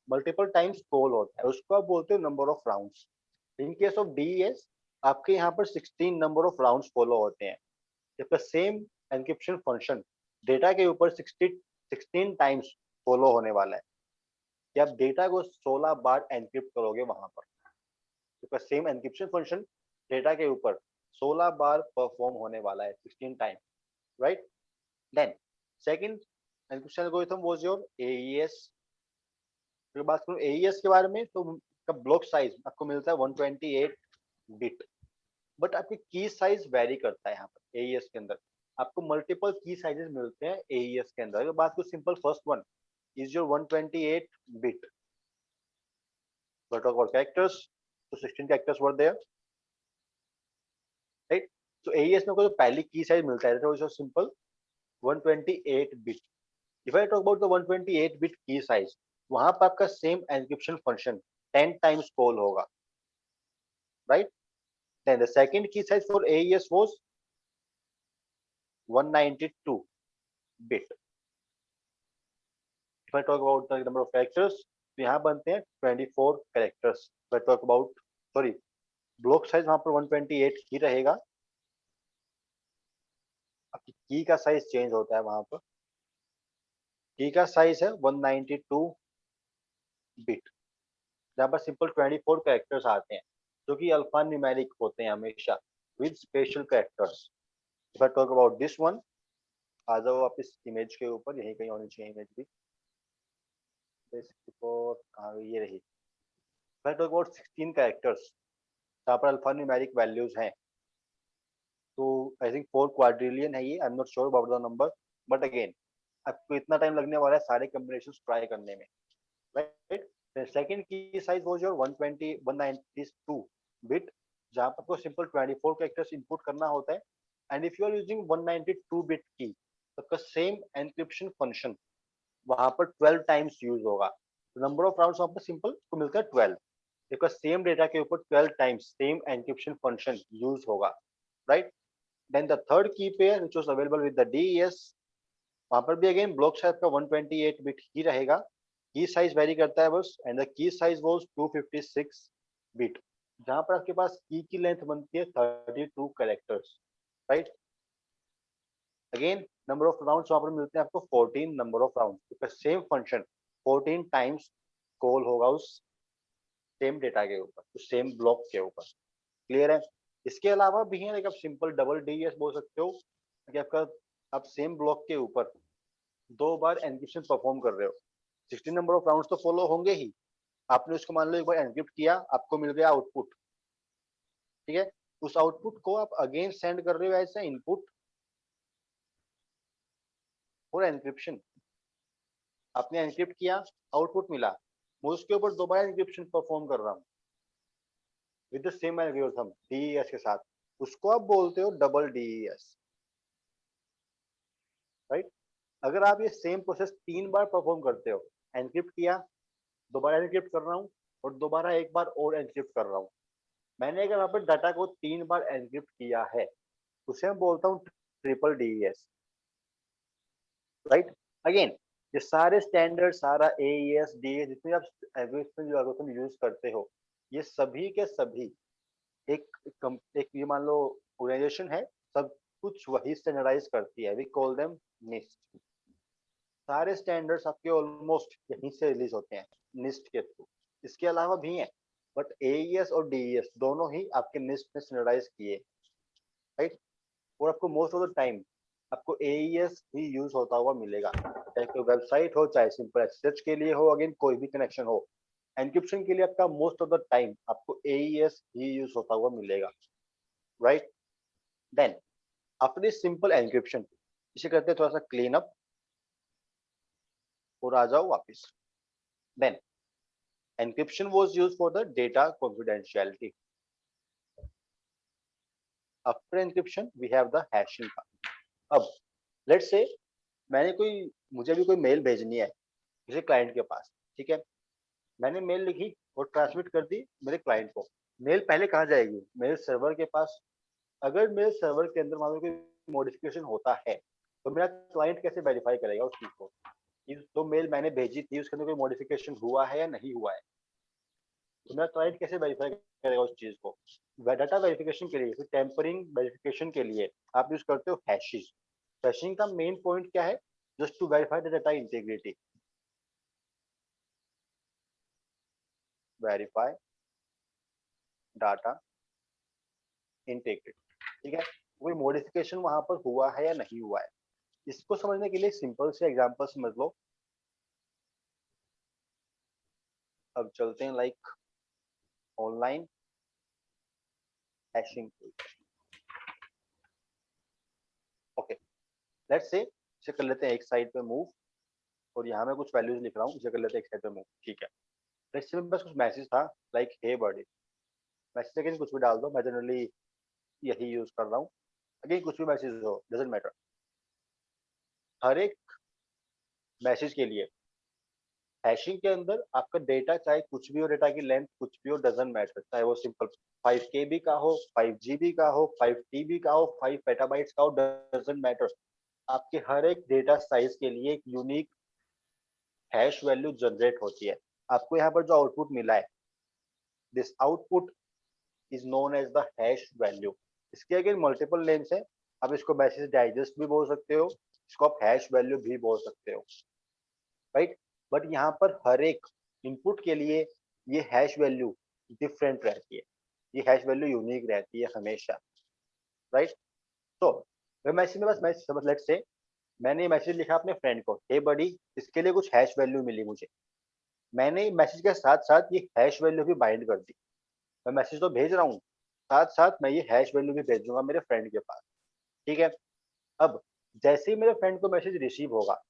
Speaker 1: multiple times call होता है, उसको आप बोलते हो number of rounds. In case of DES आपके यहाँ पर 16 नंबर ऑफ राउंड्स फॉलो होते हैं, जबकि सेम एनक्रिप्शन फंक्शन डेटा के ऊपर 16 टाइम्स फॉलो होने वाला है कि आप डेटा को 16 बार एनक्रिप्ट करोगे वहां पर, क्योंकि सेम एनक्रिप्शन फंक्शन डेटा के ऊपर 16 बार परफॉर्म होने वाला है, 16 time, right. Then second encryption algorithm was your AES. फिर बात करूं एईएस के बारे में तो का ब्लॉक साइज आपको मिलता है 128 बिट, बट आपकी की साइज वेरी करता है। यहाँ पर एईएस के अंदर आपको मल्टीपल की साइजेस मिलते हैं एईएस के अंदर। अगर बात करूं simple first one is your 128 bit, but about characters, so 16 characters were there, right? So AES में को जो पहली की साइज मिलता है वो simple 128 bit. If I talk about the 128 bit की साइज, वहां पर आपका same encryption function 10 times call होगा, राइट। देन द सेकंड की size for AES was 192 bit. If I talk about the number of characters, तो यहाँ बनते हैं 24 characters. If I talk about sorry block size वहां पर 128 ही रहेगा, आपकी की का साइज चेंज होता है वहां पर। की का साइज है 192 बिट, जहाँ पर सिंपल 24 कैरेक्टर्स आते हैं जो कि अल्फा न्यूमेरिक होते हैं हमेशा with special characters. If I talk about this one, आ जाओ आप इस इमेज के ऊपर, यहीं कहीं होनी चाहिए इमेज भी, 64 कहाँ गई, ये रही। If I talk about 16 characters जहाँ पर अल्फा न्यूमेरिक वैल्यूज हैं, तो आई थिंक 4 क्वाड्रिलियन है ये, I am not sure about the number, but again आपको इतना टाइम लगने वाला है सारे कॉम्बिनेशन ट्राई करने में, right. The second key size was your 120 192 bit, जहाँ पर आपको सिंपल 24 कैरेक्टर्स इनपुट करना होता है। And if you are using 192 bit key, तो आपका सेम एनक्रिप्शन फंक्शन वहां पर 12 टाइम्स यूज होगा। नंबर ऑफ राउंड्स वहां पर सिंपल को मिलता है 12, बिकॉज सेम डेटा के ऊपर 12 times same encryption function use होगा, राइट। देन द थर्ड की pair which was available with the DES, वहां पर भी अगेन ब्लॉक साइज का 128 बिट ही रहेगा, की साइज वेरी करता है बस, and the key size was 256 bit, जहां पर आपके पास की लेंथ बनती है 32 characters, right. Again number of rounds वहां पर मिलते हैं आपको 14 number of round, because same function 14 times call होगा उस सेम डेटा के ऊपर, उस सेम ब्लॉक के ऊपर। क्लियर है। इसके अलावा भी है, आप सिंपल डबल डीएस बोल सकते हो कि आपका आप सेम ब्लॉक के ऊपर 2 बार एनक्रिप्शन परफॉर्म कर रहे हो, 16 नंबर ऑफ राउंड्स तो फॉलो होंगे ही। आपने उसको मान लो एक बार एनक्रिप्ट किया, आपको मिल गया आउटपुट, ठीक है। उस आउटपुट को आप अगेन सेंड कर रहे हो एज इनपुट फॉर एनक्रिप्शन। आपने एनक्रिप्ट किया, आउटपुट मिला, मैं उसके ऊपर दोबारा एनक्रिप्शन परफॉर्म कर रहा हूँ with the same algorithm DES के साथ, उसको आप बोलते हो डबल डीईएस, राइट। अगर आप ये सेम प्रोसेस 3 बार परफॉर्म करते हो, एनक्रिप्ट किया, दोबारा एनक्रिप्ट कर रहा हूँ, और दोबारा एक बार और एनक्रिप्ट कर रहा हूँ, मैंने अगर वहां पर डाटा को 3 बार एनक्रिप्ट किया है, उसे मैं बोलता हूँ ट्रिपल डीईएस, राइट। अगेन ये सारे स्टैंडर्ड, सारा एईएस डीईएस जितने आप एल्गोरिथम जो एल्गोरिथम यूज करते हो, ये सभी के सभी एक ये मान लो ऑर्गेनाइजेशन है, सब कुछ वही स्टैंडर्डाइज करती है, वी कॉल देम निस्ट। सारे स्टैंडर्ड्स आपके ऑलमोस्ट यहीं से रिलीज होते हैं निस्ट के थ्रू। इसके अलावा भी हैं, बट एईएस और डीईएस दोनों ही आपके निस्ट में स्टैंडर्डाइज किए, राइट। और आपको मोस्ट ऑफ द टाइम आपको एईएस ही यूज होता हुआ मिलेगा, चाहे कोई वेबसाइट हो, चाहे सिंपल एक्सेस के लिए हो, अगेन कोई भी कनेक्शन हो, एनक्रिप्शन के लिए आपका मोस्ट ऑफ द टाइम आपको एईएस ही यूज होता हुआ मिलेगा, right. Then after this simple encryption, इसे करते हैं थोड़ा सा क्लीन अप और आ जाओ वापस। Then encryption was used for the data confidentiality. After encryption we have the hashing part. अब let's say मुझे भी कोई मेल भेजनी है किसी क्लाइंट के पास, ठीक है। मैंने मेल लिखी और ट्रांसमिट कर दी मेरे क्लाइंट को। मेल पहले कहाँ जाएगी? मेरे सर्वर के पास, अगर मेरे सर्वर के अंदर मान लो कोई मॉडिफिकेशन होता है तो मेरा क्लाइंट कैसे वेरीफाई करेगा उस चीज को कि जो मेल मैंने भेजी थी उसके अंदर कोई मॉडिफिकेशन हुआ है या नहीं हुआ है? तो मेरा क्लाइंट कैसे वेरीफाई करेगा उस चीज को? डाटा वेरिफिकेशन के लिए, फिर टेम्परिंग वेरिफिकेशन के लिए आप यूज करते हो हैशिंग। हैशिंग का मेन पॉइंट क्या है? Just to verify the data integrity. Verify data integrity, ठीक है? कोई मॉडिफिकेशन वहां पर हुआ है या नहीं हुआ है, इसको समझने के लिए सिंपल से एग्जांपल समझ लो। अब चलते हैं like online hashing. Okay, let's say इसे कर लेते हैं एक साइड पे मूव, और यहाँ मैं कुछ वैल्यूज लिख रहा हूँ, इसे कर लेते हैं एक साइड पे मूव, ठीक है? लेट्स से मेरे पास कुछ मैसेज था like hey birdie. Message again कुछ भी डाल दो, मैं जनरली यही यूज कर रहा हूँ। अगेन कुछ भी मैसेज हो, डजेंट मैटर। हर एक मैसेज के लिए हैशिंग के अंदर आपका डेटा चाहे कुछ भी हो, डेटा की लेंथ कुछ भी हो, डजेंट मैटर, चाहे वो सिंपल 5 KB का हो, 5 GB का हो, 5 TB का हो, 5 PB का हो, डजेंट मैटर। आपके हर एक डेटा साइज के लिए एक यूनिक हैश वैल्यू जनरेट होती है। आपको यहाँ पर जो आउटपुट मिला है, this output is known as the hash value. इसके अगेन मल्टीपल नेम्स है। आप इसको मैसेज डाइजेस्ट भी बोल सकते हो, इसको आप हैश वैल्यू भी बोल सकते हो, राइट? बट यहाँ पर हर एक इनपुट के लिए ये हैश वैल्यू डिफरेंट रहती है, ये हैश वैल्यू यूनिक रहती है हमेशा, राइट? तो मैसेज में बस मैसेज समझ, लेट्स से मैंने ये मैसेज लिखा अपने फ्रेंड को, हे बडी, इसके लिए कुछ हैश वैल्यू मिली मुझे। मैंने मैसेज के साथ साथ ये हैश वैल्यू भी बाइंड कर दी। मैं मैसेज तो भेज रहा हूँ, साथ साथ मैं ये हैश वैल्यू भी भेजूंगा मेरे फ्रेंड के पास, ठीक है? अब जैसे ही मेरे फ्रेंड को मैसेज रिसीव होगा,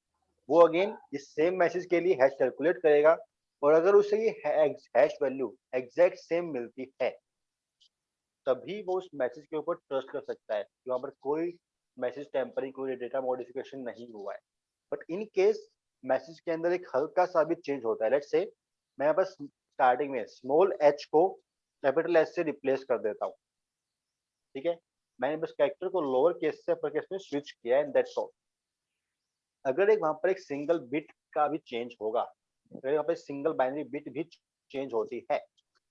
Speaker 1: वो अगेन इस सेम मैसेज के लिए हैश कैलकुलेट करेगा, और अगर उसे ये हैश वैल्यू एग्जैक्ट सेम मिलती है, तभी वो उस मैसेज के ऊपर ट्रस्ट कर सकता है कि वहां पर कोई मैसेज टेम्परिंग, कोई डेटा मॉडिफिकेशन नहीं हुआ है। बट इन केस मैसेज के अंदर एक हल्का सा भी चेंज होता है, लेट्स से मैं बस स्टार्टिंग में स्मॉल h को कैपिटल S से रिप्लेस कर देता हूँ, ठीक है? मैंने बस कैरेक्टर को लोअर केस से अपर केस में स्विच किया है, दैट्स ऑल। अगर एक वहां पर एक सिंगल बिट का भी चेंज होगा, अगर वहां पर सिंगल बाइनरी बिट भी चेंज होती है,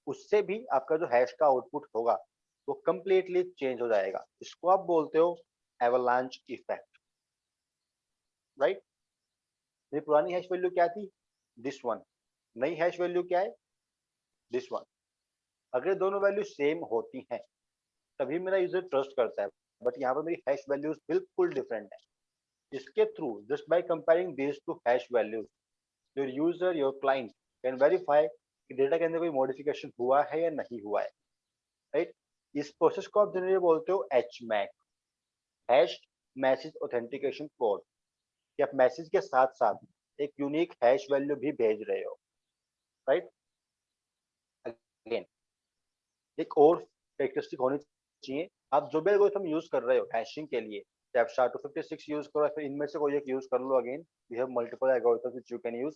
Speaker 1: उससे भी आपका जो हैश का आउटपुट होगा वो कंप्लीटली चेंज हो जाएगा। इसको आप बोलते हो एवलांच इफेक्ट, राइट? मेरी पुरानी हैश वैल्यू क्या थी? This one. नई हैश वैल्यू क्या है? This one. अगर दोनों वैल्यू सेम होती हैं तभी मेरा यूजर ट्रस्ट करता है, बट यहाँ पर मेरी हैश वैल्यूज बिल्कुल डिफरेंट है। इसके through, just by comparing this two hash values, your user, your client can verify कि डेटा के अंदर कोई मॉडिफिकेशन हुआ है या नहीं हुआ है, राइट? इस प्रोसेस को आप जनरली बोलते हो HMAC, hash message authentication code, कि आप मैसेज के साथ साथ एक यूनिक हैश वैल्यू भी भेज रहे हो, राइट? अगेन एक और कैरेक्टरिस्टिक होनी चाहिए, आप जो भी एल्गोरिथम यूज कर रहे हो हैशिंग के लिए, चाहे आप SHA-256 यूज करो या फिर इनमें से कोई एक यूज कर लो, again we have multiple algorithms which you can use.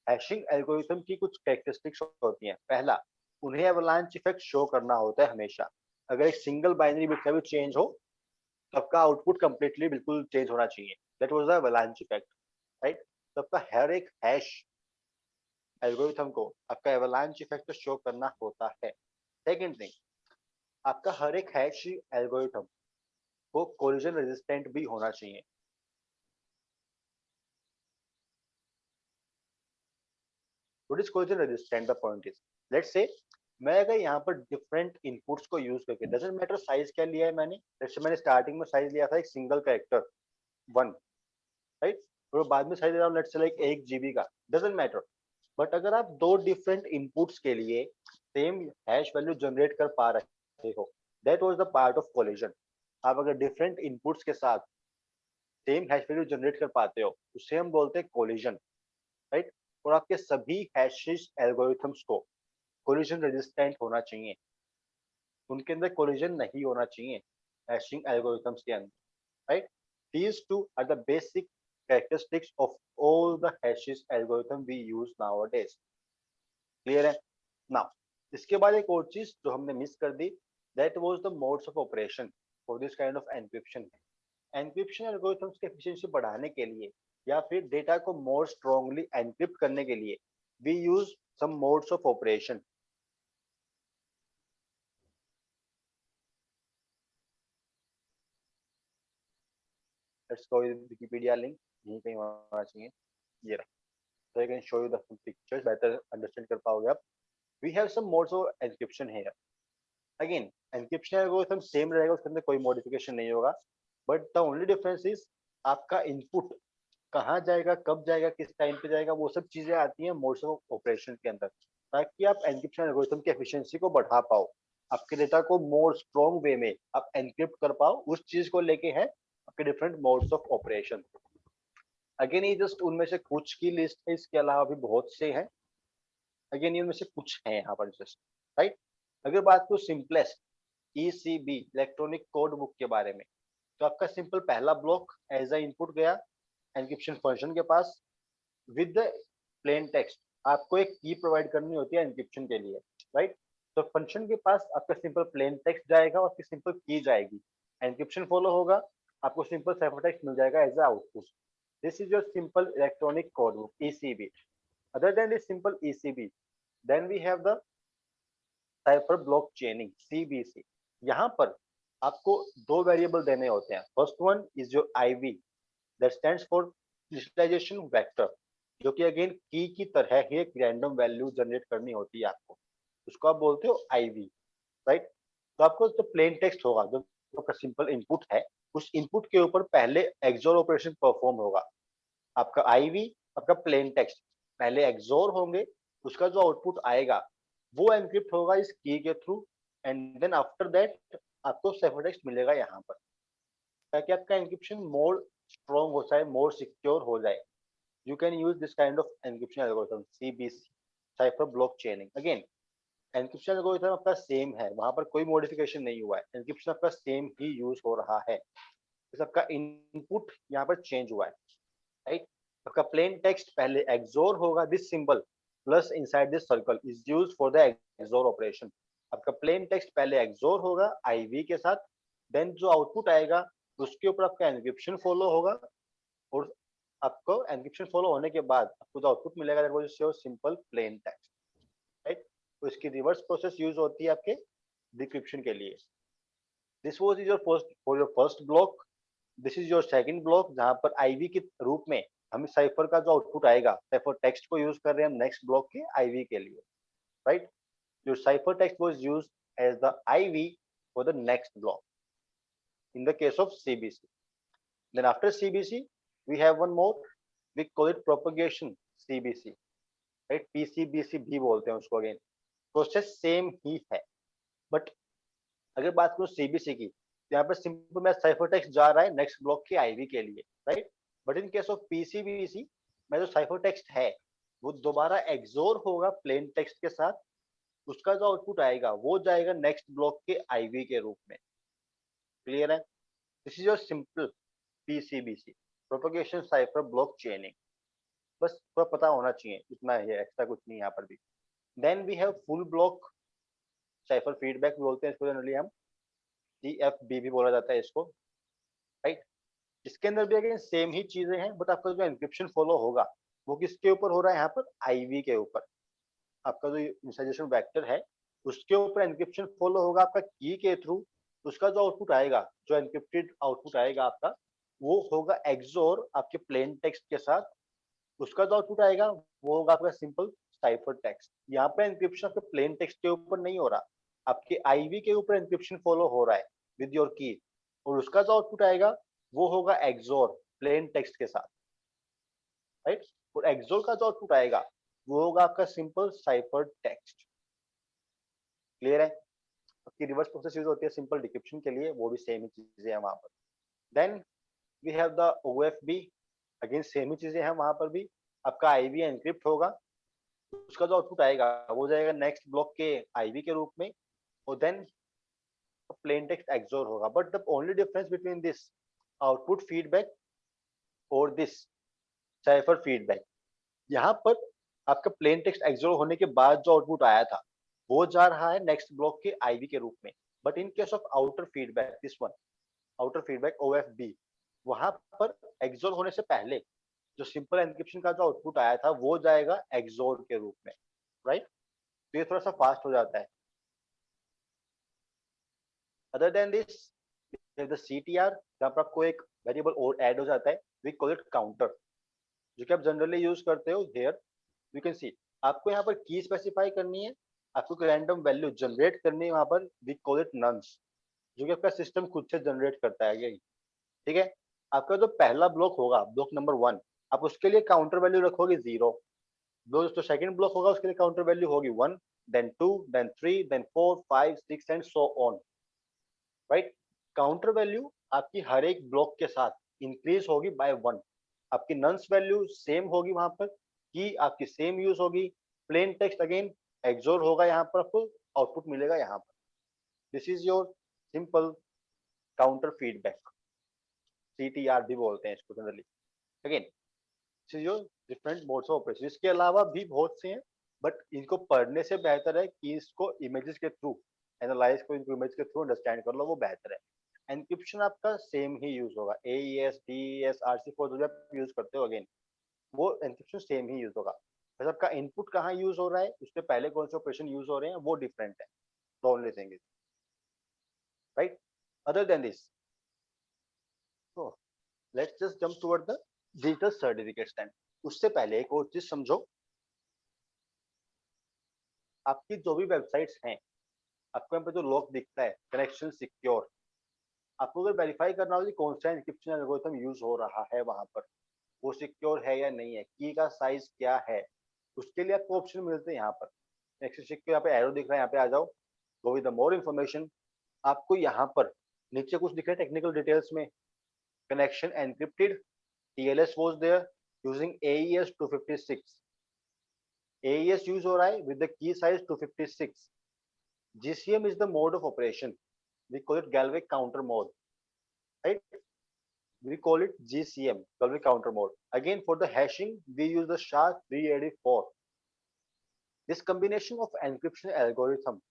Speaker 1: Hashing algorithm की कुछ कैरेक्टरिस्टिक्स होती हैं। पहला, उन्हें एवलांच इफेक्ट शो करना होता है हमेशा। अगर एक सिंगल बाइनरी बिट का भी चेंज हो, सबका आउटपुट कंप्लीटली बिल्कुल चेंज होना चाहिए, that was the avalanche effect, right? सबका हर एक हैश एल्गोरिथम को आपका एवलांच इफेक्ट शो करना होता है। सेकंड थिंग, आपका हर एक हैश एल्गोरिथम को कोलिजन रेजिस्टेंट भी होना चाहिए। What is collision resistant? The point is, let's say मैं अगर यहाँ पर डिफरेंट इनपुट्स को यूज करके, डजंट मैटर साइज क्या लिया है मैंने, लेट्स से मैंने स्टार्टिंग में साइज लिया था एक सिंगल कैरेक्टर 1, राइट? और बाद में साइज ले रहा हूँ लेट्स से लाइक 1 GB का, डजंट मैटर। बट अगर आप दो डिफरेंट इनपुट्स के लिए सेम हैश वैल्यू जनरेट कर पा रहे हो, that was the part of collision. आप अगर डिफरेंट इनपुट्स के साथ सेम हैश वैल्यू जनरेट कर पाते हो, उसे हम बोलते हैं कोलिजन, राइट? और आपके सभी हैशेस एल्गोरिथम्स को कोलिजन रेजिस्टेंट होना चाहिए, उनके अंदर कोलिजन नहीं होना चाहिए हैशिंग एल्गोरिथम्स के अंदर, right? These two are the basic characteristics of all the hashes algorithm we use nowadays. Clear है? नाउ इसके बाद एक और चीज जो हमने मिस कर दी, that was the modes of operation for this kind of encryption. Encryption algorithms की एफिशिएंसी बढ़ाने के लिए या फिर डेटा को मोर स्ट्रांगली एनक्रिप्ट करने के लिए we use some modes of operation. Let's go Wikipedia link, यहीं कहीं होना चाहिए, ये रहा। So I can show you the full pictures, better understand कर पाओगे आप। We have some modes of encryption here. Again, encryption algorithm same रहेगा, उसके अंदर कोई modification नहीं होगा, but the only difference is आपका input कहाँ जाएगा, कब जाएगा, किस टाइम पे जाएगा, वो सब चीजें आती हैं मोड्स ऑफ ऑपरेशन के अंदर, ताकि आप एनक्रिप्शन एल्गोरिथम की एफिशिएंसी को बढ़ा पाओ, आपके डेटा को मोर स्ट्रॉन्ग वे में आप एनक्रिप्ट कर पाओ। उस चीज को लेके है आपके different modes of operation. Again ये जस्ट उनमें से कुछ की लिस्ट है, इसके अलावा भी बहुत से हैं। अगेन इनमें से कुछ हैं यहाँ पर जस्ट, राइट। अगर बात करूँ simplest ECB electronic code book के बारे में, तो आपका सिंपल पहला ब्लॉक एज अ इनपुट गया एनक्रिप्शन फंक्शन के पास विद द प्लेन टेक्स्ट। आपको एक की प्रोवाइड करनी होती है एनक्रिप्शन के लिए, राइट। तो फंक्शन के पास आपका सिंपल प्लेन टेक्स्ट जाएगा और आपकी सिंपल की जाएगी, एनक्रिप्शन फॉलो होगा, आपको सिंपल साइफर टेक्स्ट मिल जाएगा as a output. This is your simple electronic code book ECB. Other than this simple ECB, then we have the cipher block chaining CBC. यहाँ पर आपको दो वेरिएबल देने होते हैं। First one is your IV, that stands for initialization vector, जो कि again की तरह ही एक रैंडम वैल्यू जनरेट करनी होती है आपको, उसको आप बोलते हो आईवी, राइट। तो आपको जो प्लेन टेक्स्ट होगा, जो आपका सिंपल इनपुट है, उस इनपुट के ऊपर पहले एक्सोर ऑपरेशन परफॉर्म होगा। आपका आईवी, आपका प्लेन टेक्स्ट पहले एक्सोर होंगे, उसका जो आउटपुट आएगा वो एनक्रिप्ट होगा इस की के through, and then after that आपको साइफर टेक्स्ट मिलेगा यहाँ पर, ताकि आपका एनक्रिप्शन मोर स्ट्रॉन्ग हो जाए, मोर सिक्योर हो जाए। You can use this kind of encryption algorithm CBC, cipher block chaining. Again, encryption algorithm आपका सेम है, वहां पर कोई मॉडिफिकेशन नहीं हुआ है, एनक्रिप्शन आपका सेम ही यूज हो रहा है, बस आपका इनपुट यहाँ पर चेंज हुआ है, राइट। आपका प्लेन टेक्स्ट पहले एक्सोर होगा, this symbol plus inside this circle is used for the XOR operation. आपका प्लेन टेक्स्ट पहले एक्सोर होगा आईवी के साथ, देन जो आउटपुट आएगा उसके ऊपर आपका एनक्रिप्शन फॉलो होगा, और आपको एनक्रिप्शन फॉलो होने के बाद आपको जो आउटपुट मिलेगा that was your simple plain text, right. तो इसकी रिवर्स प्रोसेस यूज होती है आपके डिक्रिप्शन के लिए। This was your first block, this is your second block, जहां पर आईवी के रूप में हमें साइफर का जो आउटपुट आएगा, साइफर टेक्स्ट को यूज कर रहे हैं हम नेक्स्ट ब्लॉक के आईवी के लिए, right. Your cipher text was used as the IV for the next block in the case of CBC. Then after CBC, we have one more. We call it propagation CBC, right? PCBC भी बोलते हैं उसको। Again process same ही है, but अगर बात करूँ CBC की, तो यहाँ पर सिंपल मैं साइफर टेक्स्ट जा रहा है नेक्स्ट ब्लॉक के आईवी के लिए, right. But in case of PCBC में जो साइफर टेक्स्ट है वो दोबारा एक्सोर होगा प्लेन टेक्स्ट के साथ, उसका जो आउटपुट आएगा वो जाएगा नेक्स्ट ब्लॉक के आईवी के रूप में। क्लियर है? This is your simple PCBC, propagation cipher block चेनिंग। बस थोड़ा पता होना चाहिए, इतना ही है, एक्स्ट्रा कुछ नहीं यहाँ पर भी। Then we have full block cipher feedback बोलते हैं इसको, जनरली हम CFB भी बोला जाता है इसको, राइट। इसके अंदर भी अगेन सेम ही चीजें हैं, बट आपका जो एनक्रिप्शन फॉलो होगा वो किसके ऊपर हो रहा है, यहाँ पर आईवी के ऊपर। आपका जो इनिशियलाइजेशन वेक्टर है उसके ऊपर एनक्रिप्शन फॉलो होगा आपका की के थ्रू, उसका जो आउटपुट आएगा, जो एनक्रिप्टेड आउटपुट आएगा आपका, वो होगा एक्सोर आपके प्लेन टेक्स्ट के साथ, उसका जो आउटपुट आएगा वो होगा आपका सिंपल साइफर टेक्स्ट। यहाँ पे एनक्रिप्शन आपके प्लेन टेक्स्ट के ऊपर नहीं हो रहा, आपके आईवी के ऊपर एनक्रिप्शन फॉलो हो रहा है विद योर की, और उसका जो आउटपुट आएगा वो होगा एक्सोर प्लेन टेक्स्ट के साथ, राइट। और एक्सोर का जो आउटपुट आएगा वो होगा आपका सिंपल साइफर टेक्स्ट। क्लियर है? आपकी रिवर्स प्रोसेस यूज होती है सिंपल डिक्रिप्शन के लिए, वो भी सेम ही चीजें हैं वहां पर। Then we have the OFB, again same ही चीजें हैं वहां पर भी। आपका आईवी एनक्रिप्ट होगा, उसका जो आउटपुट आएगा वो जाएगा नेक्स्ट ब्लॉक के आईवी के रूप में, और देन प्लेन टेक्स्ट एक्सोर होगा। But the only difference between this output feedback और दिस साइफर फीडबैक, यहाँ पर आपका प्लेन टेक्स्ट एक्सोर होने के बाद जो आउटपुट आया था वो जा रहा है नेक्स्ट ब्लॉक के आईवी के रूप में, but in case of outer feedback, this one outer feedback OFB, वहां पर एक्सोर होने से पहले जो सिंपल एन्क्रिप्शन का जो आउटपुट आया था वो जाएगा एक्सोर के रूप में, राइट? तो ये थोड़ा सा फास्ट हो जाता है। Other than this the CTR, जहाँ पर आपको एक वेरिएबल और ऐड हो जाता है, वी कॉल इट काउंटर, जो कि आप जनरली यूज करते हो हियर। यू कैन सी, आपको यहाँ पर की स्पेसिफाई करनी है, आपको रैंडम वैल्यू जनरेट करनी है, वहां पर वी कॉल इट नंस, जो कि आपका सिस्टम खुद से जनरेट करता है यही, ठीक है? आपका जो पहला ब्लॉक होगा, ब्लॉक नंबर 1, आप उसके लिए काउंटर वैल्यू रखोगे 0। जो सेकंड ब्लॉक होगा उसके लिए काउंटर वैल्यू होगी 1, then 2, then 3, then 4, 5, 6 and so on, right? Counter value आपकी हर एक ब्लॉक के साथ इंक्रीज होगी बाय 1। आपकी नंस वैल्यू सेम होगी, वहां पर की आपकी सेम यूज होगी, प्लेन टेक्स्ट अगेन एक्सोर होगा, यहाँ पर आपको आउटपुट मिलेगा यहाँ पर। This is your simple counter feedback, CTR भी बोलते हैं इसको जनरली। अगेन जो डिफरेंट मोड्स ऑफ ऑपरेशन, इसके अलावा भी बहुत से हैं, बट इनको पढ़ने से बेहतर है कि इसको इमेजेस के थ्रू एनालाइज को, इनको इमेज के थ्रू अंडरस्टैंड कर लो, वो बेहतर है। एनक्रिप्शन आपका सेम ही यूज होगा, AES DES RC4 जो आप यूज करते हो, अगेन वो एनक्रिप्शन सेम ही यूज होगा, बस आपका इनपुट कहाँ यूज हो रहा है, उसके पहले कौन से ऑपरेशन यूज हो रहे हैं वो डिफरेंट है, the only thing is, right? Other than this, so let's just jump toward the digital certificates then। उससे पहले एक और चीज समझो, आपकी जो भी वेबसाइट्स हैं, आपको यहाँ पे जो लॉक दिखता है कनेक्शन सिक्योर, आपको अगर वेरीफाई करना हो कि कौन सा एन्क्रिप्शन एल्गोरिथम यूज हो रहा है वहां पर, वो सिक्योर है या नहीं है, की का साइज क्या है, उसके लिए आपको ऑप्शन मिलते हैं यहाँ पर। कनेक्शन सिक्योर, यहाँ पे एरो दिख रहा है, यहाँ पे आ जाओ, गो विद द मोर इन्फॉर्मेशन। आपको यहाँ पर नीचे कुछ दिख रहा है टेक्निकल डिटेल्स में, connection encrypted, TLS was there using AES 256, AES use हो रहा है with the key size 256, GCM is the mode of operation, we call it Galvanic counter mode, right? We call it GCM, Galvanic counter mode. Again, for the hashing we use the SHA-384. This combination of encryption algorithm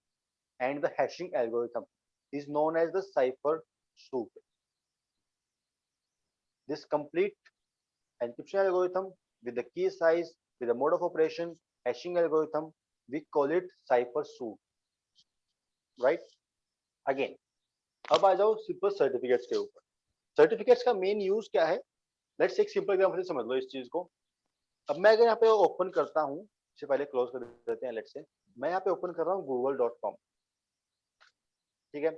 Speaker 1: and the hashing algorithm is known as the cipher suite. This complete encryption algorithm with the key size, with the mode of operation, hashing algorithm, we call it cipher suite, right? Again, अब आ जाओ simple certificates के ऊपर। Certificates का main use क्या है, let's एक simple example से समझ लो इस चीज को। अब मैं अगर यहाँ पे ओपन करता हूँ, इससे पहले क्लोज कर देते हैं, लेट्स से मैं यहाँ पे ओपन कर रहा हूँ google.com, ठीक है?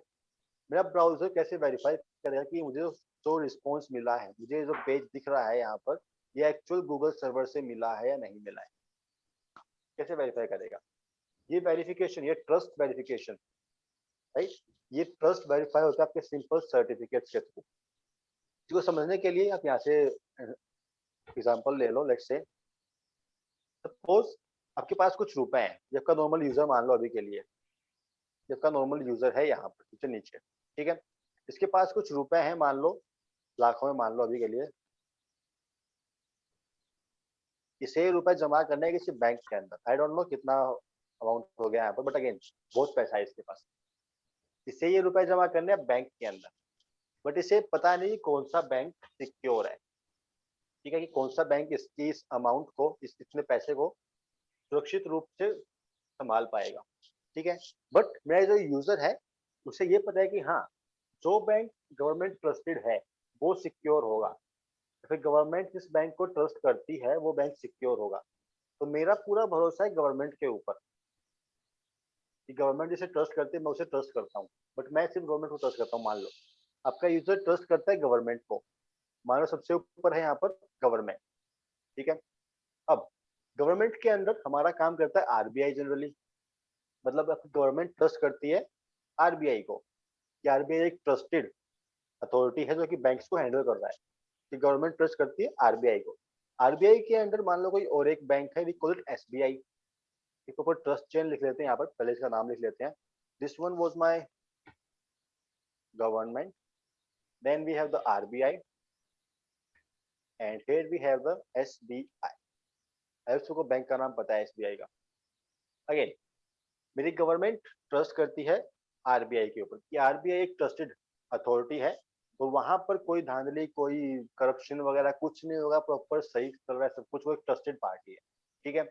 Speaker 1: मेरा ब्राउजर कैसे वेरीफाई करेगा कि मुझे जो रिस्पॉन्स मिला है, मुझे जो पेज दिख रहा है यहाँ पर, ये एक्चुअल गूगल सर्वर से मिला है या नहीं मिला है, कैसे वेरीफाई करेगा? ये वेरिफिकेशन, ये ट्रस्ट वेरिफिकेशन, राइट? ये ट्रस्ट वेरीफाई होता है आपके सिंपल सर्टिफिकेट्स के थ्रू। इसको समझने के लिए आप यहाँ से एग्जांपल ले लो, लेट्स से सपोज आपके पास कुछ रुपए हैं, ये आपका नॉर्मल यूजर मान लो अभी के लिए, ये आपका नॉर्मल यूजर है यहाँ पर नीचे नीचे, ठीक है? इसके पास कुछ रुपए हैं, मान लो लाखों में मान लो अभी के लिए, इसे रुपए जमा करने है किसी बैंक के अंदर, आई डोंट नो कितना अमाउंट हो गया यहाँ पर, बट अगेन बहुत पैसा है इसके पास, इसे ये रुपए जमा करने हैं बैंक के अंदर, बट इसे पता नहीं कौन सा बैंक सिक्योर है, ठीक है? कि कौन सा बैंक इसकी इस अमाउंट को, इतने पैसे को सुरक्षित रूप से संभाल पाएगा, ठीक है? बट मेरा जो यूजर है उसे ये पता है कि हाँ, जो बैंक गवर्नमेंट ट्रस्टेड है वो सिक्योर होगा, फिर गवर्नमेंट जिस बैंक को ट्रस्ट करती है वो बैंक सिक्योर होगा। तो मेरा पूरा भरोसा है गवर्नमेंट के ऊपर, कि गवर्नमेंट जिसे ट्रस्ट करती है मैं उसे ट्रस्ट करता हूँ, बट मैं सिर्फ गवर्नमेंट को ट्रस्ट करता हूँ। मान लो आपका यूजर ट्रस्ट करता है गवर्नमेंट को, मान लो सबसे ऊपर है यहाँ पर गवर्नमेंट, ठीक है? अब गवर्नमेंट के अंदर हमारा काम करता है RBI जनरली, मतलब गवर्नमेंट ट्रस्ट करती है RBI को, कि RBI एक ट्रस्टेड अथॉरिटी है जो कि बैंक्स को हैंडल कर रहा है, कि गवर्नमेंट ट्रस्ट करती है RBI को। RBI के अंदर मान लो कोई और एक बैंक है, वी कॉल इट SBI, इसके ऊपर ट्रस्ट चेन लिख लेते हैं, यहाँ पर पहले इसका नाम लिख लेते हैं, this one was my government, then we have the RBI and here we have the SBI। आपको बैंक का नाम पता है SBI का। अगेन मेरी गवर्नमेंट ट्रस्ट करती है आरबीआई के ऊपर कि आरबीआई एक ट्रस्टेड अथॉरिटी है, तो वहां पर कोई धांधली, कोई करप्शन वगैरह कुछ नहीं होगा, प्रॉपर सही चल रहा है सब कुछ, वो एक ट्रस्टेड पार्टी है। ठीक है।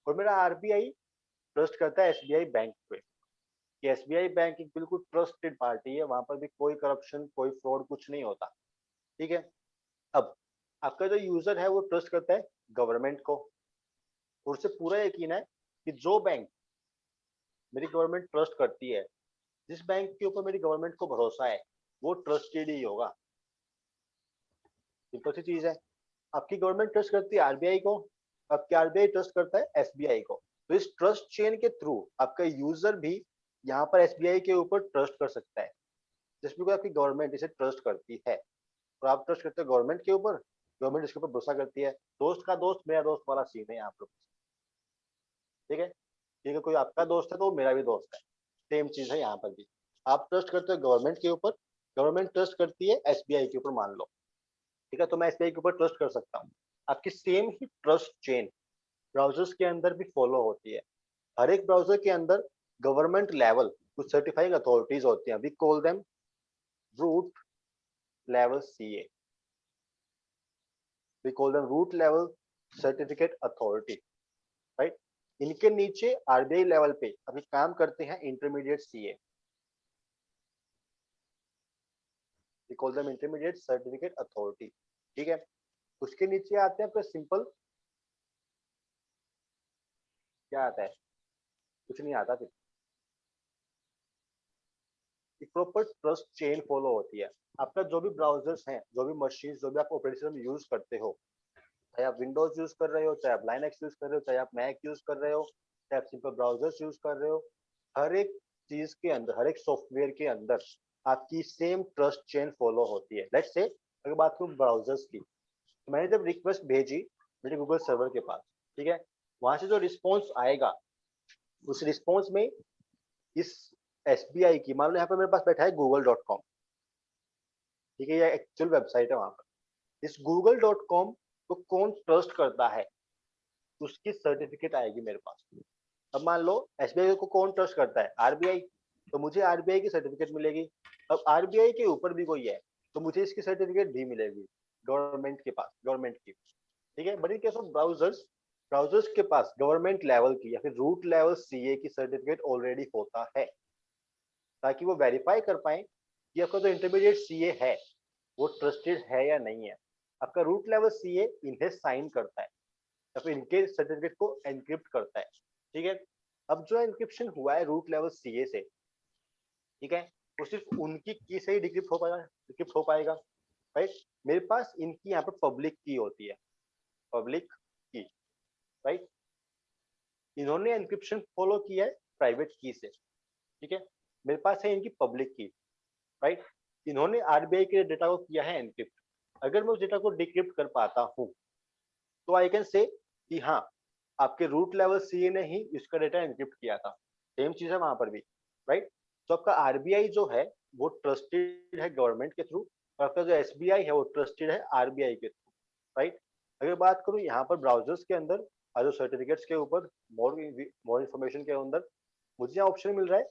Speaker 1: और मेरा आरबीआई ट्रस्ट करता है एसबीआई बैंक पे कि एसबीआई बैंक एक बिल्कुल ट्रस्टेड पार्टी है, वहां पर भी कोई करप्शन, कोई फ्रॉड कुछ नहीं होता। ठीक है। अब आपका जो यूजर है वो ट्रस्ट करता है गवर्नमेंट को, और उसे पूरा यकीन है कि जो बैंक मेरी गवर्नमेंट ट्रस्ट करती है, जिस बैंक के ऊपर मेरी गवर्नमेंट को भरोसा है, वो ट्रस्टेड ही होगा। सिंपल सी चीज है। आपकी गवर्नमेंट ट्रस्ट करती है आरबीआई को, आपकी आरबीआई ट्रस्ट करता है एसबीआई को, तो इस ट्रस्ट चेन के थ्रू आपका यूजर भी यहाँ पर एसबीआई के ऊपर ट्रस्ट कर सकता है, जिस बिकॉज आपकी गवर्नमेंट इसे ट्रस्ट करती है, और आप ट्रस्ट करते हो गवर्नमेंट के ऊपर, गवर्नमेंट इसके ऊपर भरोसा करती है। दोस्त का दोस्त मेरा दोस्त वाला सीन है यहाँ पर। ठीक है। ठीक है, कोई आपका दोस्त है तो वो मेरा भी दोस्त है, सेम चीज है यहाँ पर भी। आप ट्रस्ट करते हो गवर्नमेंट के ऊपर, गवर्नमेंट ट्रस्ट करती है एसबीआई के ऊपर, मान लो। ठीक है, तो मैं एसबीआई के ऊपर ट्रस्ट कर सकता हूँ। आपकी सेम ही ट्रस्ट चेन ब्राउजर्स के अंदर भी फॉलो होती है। हर एक ब्राउजर के अंदर गवर्नमेंट लेवल कुछ सर्टिफाइंग अथॉरिटीज होती हैं, we call them root level CA, we call them root level certificate authority, right. इनके नीचे आरबीआई लेवल पे अभी काम करते हैं intermediate CA, we call them intermediate certificate authority. ठीक है। उसके नीचे आते हैं आपका सिंपल, क्या आता है, कुछ नहीं आता फिर। एक प्रॉपर ट्रस्ट चेन फॉलो होती है। आपका जो भी ब्राउजर्स हैं, जो भी मशीन, जो भी आप ऑपरेटिंग सिस्टम यूज करते हो, चाहे आप विंडोज यूज कर रहे हो, चाहे आप लाइनक्स यूज कर रहे हो, चाहे आप मैक यूज कर रहे हो, चाहे आप सिंपल ब्राउजर्स यूज कर रहे हो, हर एक चीज के अंदर, हर एक सॉफ्टवेयर के अंदर आपकी सेम ट्रस्ट चेन फॉलो होती है। लेट्स से अगर बात करूं ब्राउजर्स की, तो मैंने जब रिक्वेस्ट भेजी मेरे गूगल सर्वर के पास, ठीक है, वहां से जो रिस्पॉन्स आएगा, उस रिस्पॉन्स में इस एसबीआई की, मान लो यहाँ पर मेरे पास बैठा है google.com, ठीक है, ये एक्चुअल वेबसाइट है, वहां पर इस google.com को कौन ट्रस्ट करता है, उसकी सर्टिफिकेट आएगी मेरे पास। अब मान लो एसबीआई को कौन ट्रस्ट करता है, आरबीआई, तो मुझे आरबीआई की सर्टिफिकेट मिलेगी। अब आरबीआई के ऊपर भी कोई है तो मुझे इसकी सर्टिफिकेट भी मिलेगी गवर्नमेंट के पास, गवर्नमेंट की। ठीक है। But in case of browsers, browsers के पास गवर्नमेंट लेवल की या फिर रूट लेवल सीए की सर्टिफिकेट ऑलरेडी होता है, ताकि वो वेरीफाई कर पाए कि आपका जो इंटरमीडिएट सीए है वो ट्रस्टेड है या नहीं है। आपका रूट लेवल सीए इन्हें साइन करता है या फिर इनके सर्टिफिकेट को एनक्रिप्ट करता है। ठीक है। अब जो एनक्रिप्शन हुआ है रूट लेवल सीए से, ठीक है, वो सिर्फ उनकी की से ही डिक्रिप्ट हो पाएगा, डिक्रिप्ट हो पाएगा, राइट। मेरे पास इनकी यहाँ पर पब्लिक की होती है, पब्लिक की, राइट। इन्होंने एनक्रिप्शन फॉलो किया है प्राइवेट की से, ठीक है, मेरे पास है इनकी पब्लिक की, राइट। इन्होंने आरबीआई के डेटा को किया है एनक्रिप्ट। अगर मैं उस डेटा को डिक्रिप्ट कर पाता हूँ तो आई कैन से कि हाँ, आपके रूट लेवल सीए ने ही इसका डेटा एनक्रिप्ट किया था। सेम चीज है वहां पर भी, राइट। तो आपका आरबीआई जो है वो ट्रस्टेड है गवर्नमेंट के थ्रू, और आपका जो एसबीआई है वो ट्रस्टेड है आरबीआई के थ्रू, राइट। अगर बात करूँ यहाँ पर ब्राउजर्स के अंदर जो सर्टिफिकेट्स के ऊपर, मोर इन्फॉर्मेशन के अंदर, मुझे यहाँ ऑप्शन मिल रहा है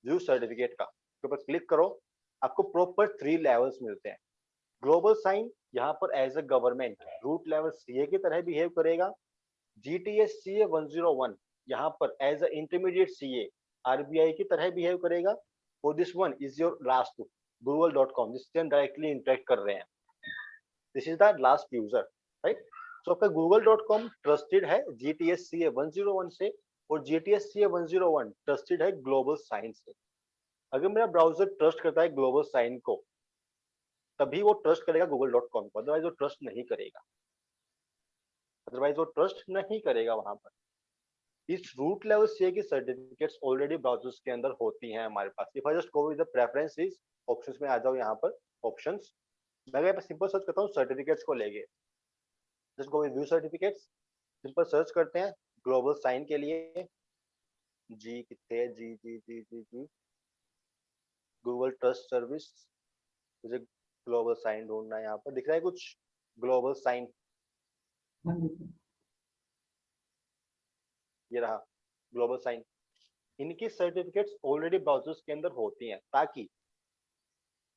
Speaker 1: व्यू सर्टिफिकेट का, उसके ऊपर क्लिक करो, आपको प्रॉपर 3 लेवल्स मिलते हैं। ग्लोबल साइन यहाँ पर as a government root level CA की तरह बिहेव करेगा। जीटीएस सीए 101 यहाँ पर as a intermediate CA RBI की तरह बिहेव करेगा। और this one is your last google.com, जिससे हम डायरेक्टली इंटरेक्ट कर रहे हैं, this is the last user, right. तो आपका google.com ट्रस्टेड है जीटीएस सीए 101 से, और जीटीएस सीए 101 ट्रस्टेड है ग्लोबल साइन से। अगर मेरा ब्राउजर ट्रस्ट करता है ग्लोबल साइन को, तभी वो ट्रस्ट करेगा google.com को, अदरवाइज वो ट्रस्ट नहीं करेगा, अदरवाइज वो ट्रस्ट नहीं करेगा वहां पर। इस रूट लेवल सीए की सर्टिफिकेट्स ऑलरेडी ब्राउजर्स के अंदर होती हैं हमारे पास। If I just go with the preferences, options में आ जाओ यहाँ पर, ऑप्शंस, मैं अगर सिंपल सर्च करता हूँ सर्टिफिकेट्स को लेके, just go with view certificates, simple search करते हैं ग्लोबल साइन के लिए, जी कितने, जी जी जी जी जी, गूगल ट्रस्ट सर्विस, मुझे ग्लोबल साइन ढूंढना है, यहाँ पर दिख रहा है कुछ ग्लोबल साइन,
Speaker 2: हाँ जी सर।
Speaker 1: ये रहा ग्लोबल साइन। इनकी सर्टिफिकेट्स ऑलरेडी ब्राउजर्स के अंदर होती हैं, ताकि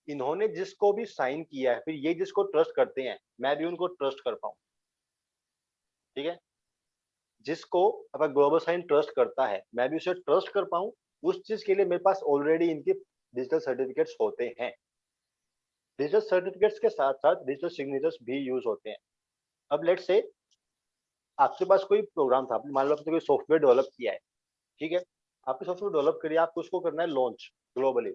Speaker 1: इन्होंने जिसको भी साइन किया है, फिर ये जिसको ट्रस्ट करते हैं, मैं भी उनको ट्रस्ट कर पाऊं। ठीक है, जिसको अगर ग्लोबल साइन ट्रस्ट करता है, मैं भी उसे ट्रस्ट कर पाऊं, उस चीज के लिए मेरे पास ऑलरेडी इनके डिजिटल सर्टिफिकेट्स होते हैं। डिजिटल सर्टिफिकेट्स के साथ साथ डिजिटल सिग्नेचर्स भी यूज होते हैं। अब लेट्स से आपके पास कोई प्रोग्राम था, मान लो आपने कोई सॉफ्टवेयर डेवलप किया है, ठीक है, आपने सॉफ्टवेयर डेवलप करिए, आपको उसको करना है लॉन्च ग्लोबली।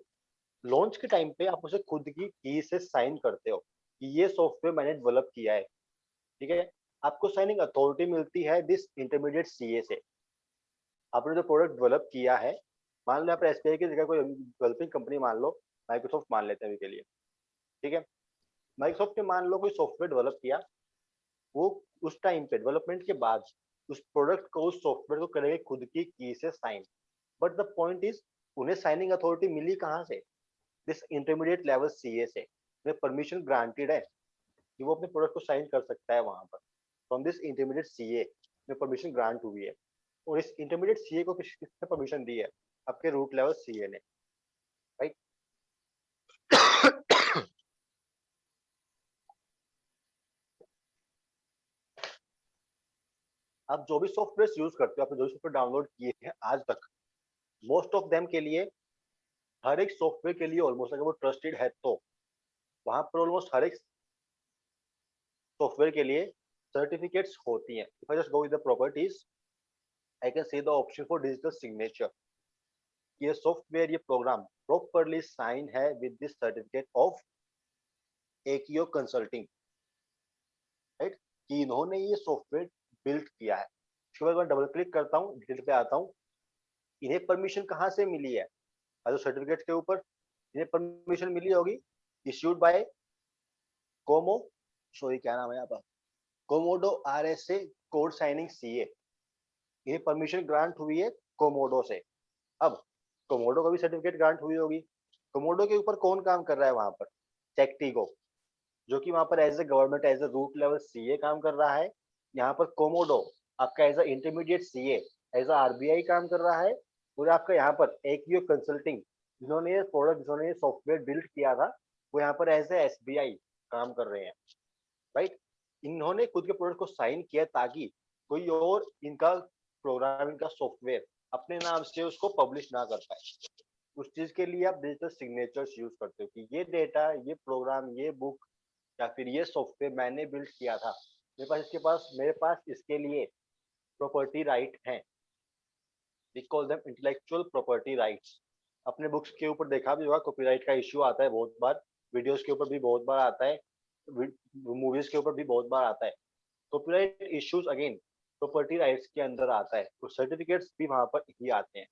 Speaker 1: लॉन्च के टाइम पे आप उसे खुद की से साइन करते हो कि ये सॉफ्टवेयर मैंने डेवलप किया है। ठीक है, आपको साइनिंग अथॉरिटी मिलती है दिस इंटरमीडिएट सीए से। आपने जो प्रोडक्ट डेवलप किया है, मान लो आप एसबीआई की जगह कोई डेवलपिंग कंपनी मान लो, माइक्रोसॉफ्ट मान लेते हैं अभी के लिए। ठीक है, माइक्रोसॉफ्ट ने मान लो कोई सॉफ्टवेयर डेवलप किया, वो उस टाइम पे डेवलपमेंट के बाद उस प्रोडक्ट को, उस सॉफ्टवेयर को करेंगे खुद की से sign. But the point is, उन्हें साइनिंग अथॉरिटी मिली कहाँ से? दिस इंटरमीडिएट लेवल सीए से। उन्हें परमिशन ग्रांटेड है कि वो अपने प्रोडक्ट को साइन कर सकता है वहां पर। फ्रॉम दिस इंटरमीडिएट सीए में परमिशन ग्रांट हुई है। और इस इंटरमीडिएट सीए को किसने परमिशन दी है? आपके रूट लेवल सीए ने, राइट। आप जो भी सॉफ्टवेयर यूज करते हो, आपने जो भी सॉफ्टवेयर डाउनलोड किए हैं आज तक, मोस्ट ऑफ देम के लिए, हर एक सॉफ्टवेयर के लिए ऑलमोस्ट, अगर वो ट्रस्टेड है तो वहां पर ऑलमोस्ट हर एक सॉफ्टवेयर के लिए सर्टिफिकेट्स होती हैं। If I just go with the properties, I can see the option for digital signature. ये सॉफ्टवेयर, ये प्रोग्राम प्रॉपरली साइन है with this certificate of एक्यो consulting, right, कि इन्होंने ये सॉफ्टवेयर बिल्ड किया है। उसके बाद मैं डबल क्लिक करता हूँ, डिटेल पे आता हूँ। इन्हें परमिशन कहाँ से मिली है? जो सर्टिफिकेट के ऊपर इन्हें परमिशन मिली होगी, इश्यूड बाय कोमो, सॉरी क्या नाम है यहाँ पर, Komodo RSA code signing CA. इन्हें परमिशन ग्रांट हुई है कोमोडो से। अब कोमोडो को भी सर्टिफिकेट ग्रांट हुई होगी। कोमोडो के ऊपर कौन काम कर रहा है वहां पर? टेक्टिगो, जो कि वहां पर as a government, as a root level CA काम कर रहा है। यहाँ पर कोमोडो आपका as a intermediate CA, as a RBI काम कर रहा है। और आपका यहाँ पर एक्यू कंसल्टिंग, जिन्होंने ये प्रोडक्ट, जिन्होंने ये सॉफ्टवेयर बिल्ड किया था, वो यहाँ पर एज ए एसबीआई काम कर रहे हैं, राइट। इन्होंने खुद के प्रोडक्ट को साइन किया ताकि कोई और इनका प्रोग्राम, इनका सॉफ्टवेयर अपने नाम से उसको पब्लिश ना कर पाए। उस चीज के लिए आप डिजिटल सिग्नेचर्स यूज करते हो कि ये डेटा, ये प्रोग्राम, ये बुक या फिर ये सॉफ्टवेयर मैंने बिल्ड किया था, मेरे पास इसके लिए प्रॉपर्टी राइट है। We call them intellectual property rights. अपने बुक्स के ऊपर देखा भी होगा, कॉपीराइट का इश्यू आता है बहुत बार, वीडियोस के ऊपर भी बहुत बार आता है, मूवीज के ऊपर भी बहुत बार आता है। Copyright issues again property rights के अंदर आता है, तो सर्टिफिकेट्स भी वहां पर ही आते हैं,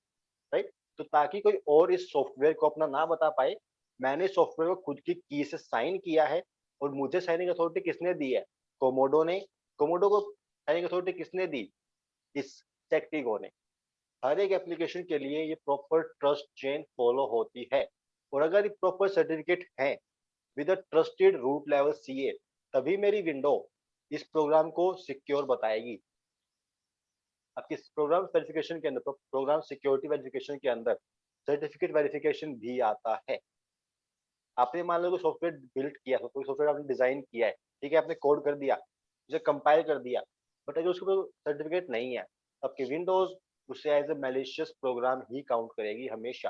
Speaker 1: राइट। तो ताकि कोई और इस सॉफ्टवेयर को अपना ना बता पाए, मैंने सॉफ्टवेयर को खुद की से साइन किया है। और मुझे साइनिंग अथॉरिटी किसने दी है? कोमोडो ने। कोमोडो को साइनिंग अथॉरिटी किसने दी? इस टेक्टिगो ने। हर एक एप्लीकेशन के लिए ये प्रॉपर ट्रस्ट चेन फॉलो होती है। और अगर ये प्रॉपर सर्टिफिकेट है with a trusted root level CA, तभी मेरी विंडो इस प्रोग्राम को सिक्योर बताएगी। आपकी प्रोग्राम वेरिफिकेशन के अंदर, प्रोग्राम सिक्योरिटी वेरिफिकेशन के अंदर सर्टिफिकेट वेरिफिकेशन भी आता है। आपने मान लो कोई सॉफ्टवेयर बिल्ड किया, कोई सॉफ्टवेयर आपने डिजाइन किया है, ठीक है, आपने कोड कर दिया, उसे कंपाइल कर दिया, बट अगर उसको सर्टिफिकेट नहीं है, आपके विंडोज उसे एज ए मैलिशियस प्रोग्राम ही काउंट करेगी हमेशा,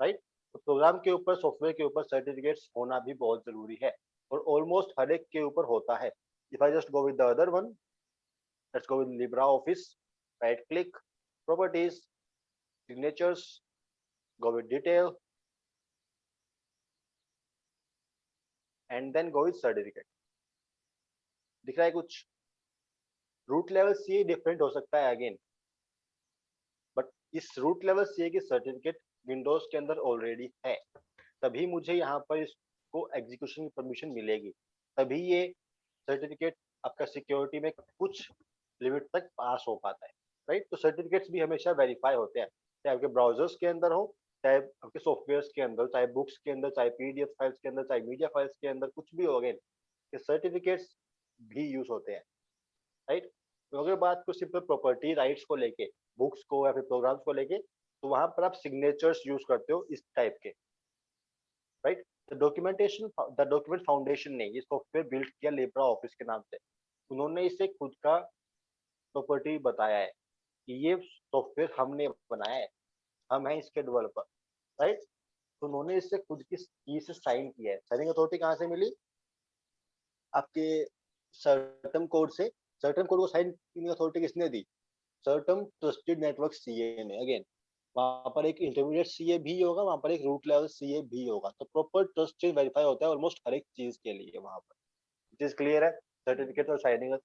Speaker 1: राइट। तो प्रोग्राम के ऊपर, सॉफ्टवेयर के ऊपर सर्टिफिकेट्स होना भी बहुत जरूरी है, और ऑलमोस्ट हर एक के ऊपर होता है। If I just go with the other one, let's go with Libre office, right click, properties, signatures, go with detail, and then go with certificate. दिख रहा है कुछ? रूट लेवल सी डिफरेंट हो सकता है अगेन, बट इस रूट लेवल सी की certificate Windows के अंदर ऑलरेडी है, तभी मुझे यहाँ पर इसको एग्जीक्यूशन की परमिशन मिलेगी, तभी ये सर्टिफिकेट आपका सिक्योरिटी में कुछ लिमिट तक पास हो पाता है, राइट। तो सर्टिफिकेट्स भी हमेशा वेरीफाई होते हैं, चाहे आपके ब्राउजर्स के अंदर हो, चाहे आपके सॉफ्टवेयर के अंदर, चाहे बुक्स के अंदर, चाहे पीडीएफ फाइल्स के अंदर, चाहे मीडिया फाइल्स के अंदर, कुछ भी हो, अगेन ये सर्टिफिकेट्स भी यूज होते हैं, राइट। तो अगर बात को सिर्फ प्रॉपर्टी राइट्स को लेके, बुक्स को या फिर प्रोग्राम्स को लेके, तो वहां पर आप सिग्नेचर्स यूज करते हो इस टाइप के, राइट। द डॉक्यूमेंट फाउंडेशन ने ये सॉफ्टवेयर बिल्ड किया लिब्रा ऑफिस के नाम से। उन्होंने इसे खुद का प्रॉपर्टी बताया है कि ये सॉफ्टवेयर हमने बनाया है, हम हैं इसके डेवलपर, राइट। तो उन्होंने इससे खुद की से साइन किया है। साइनिंग अथॉरिटी कहाँ से मिली? आपके सर्टम कोड से। सर्टम कोड को साइनिंग अथॉरिटी किसने दी? सर्टम ट्रस्टेड नेटवर्क सीए ने। अगेन वहां पर एक इंटरमीडिएट सीए भी होगा, वहां पर एक रूट लेवल सीए भी होगा, तो प्रॉपर ट्रस्टेड वेरीफाई होता है ऑलमोस्ट हर एक चीज के लिए वहां पर। इट इज क्लियर है सर्टिफिकेट और साइनिंग।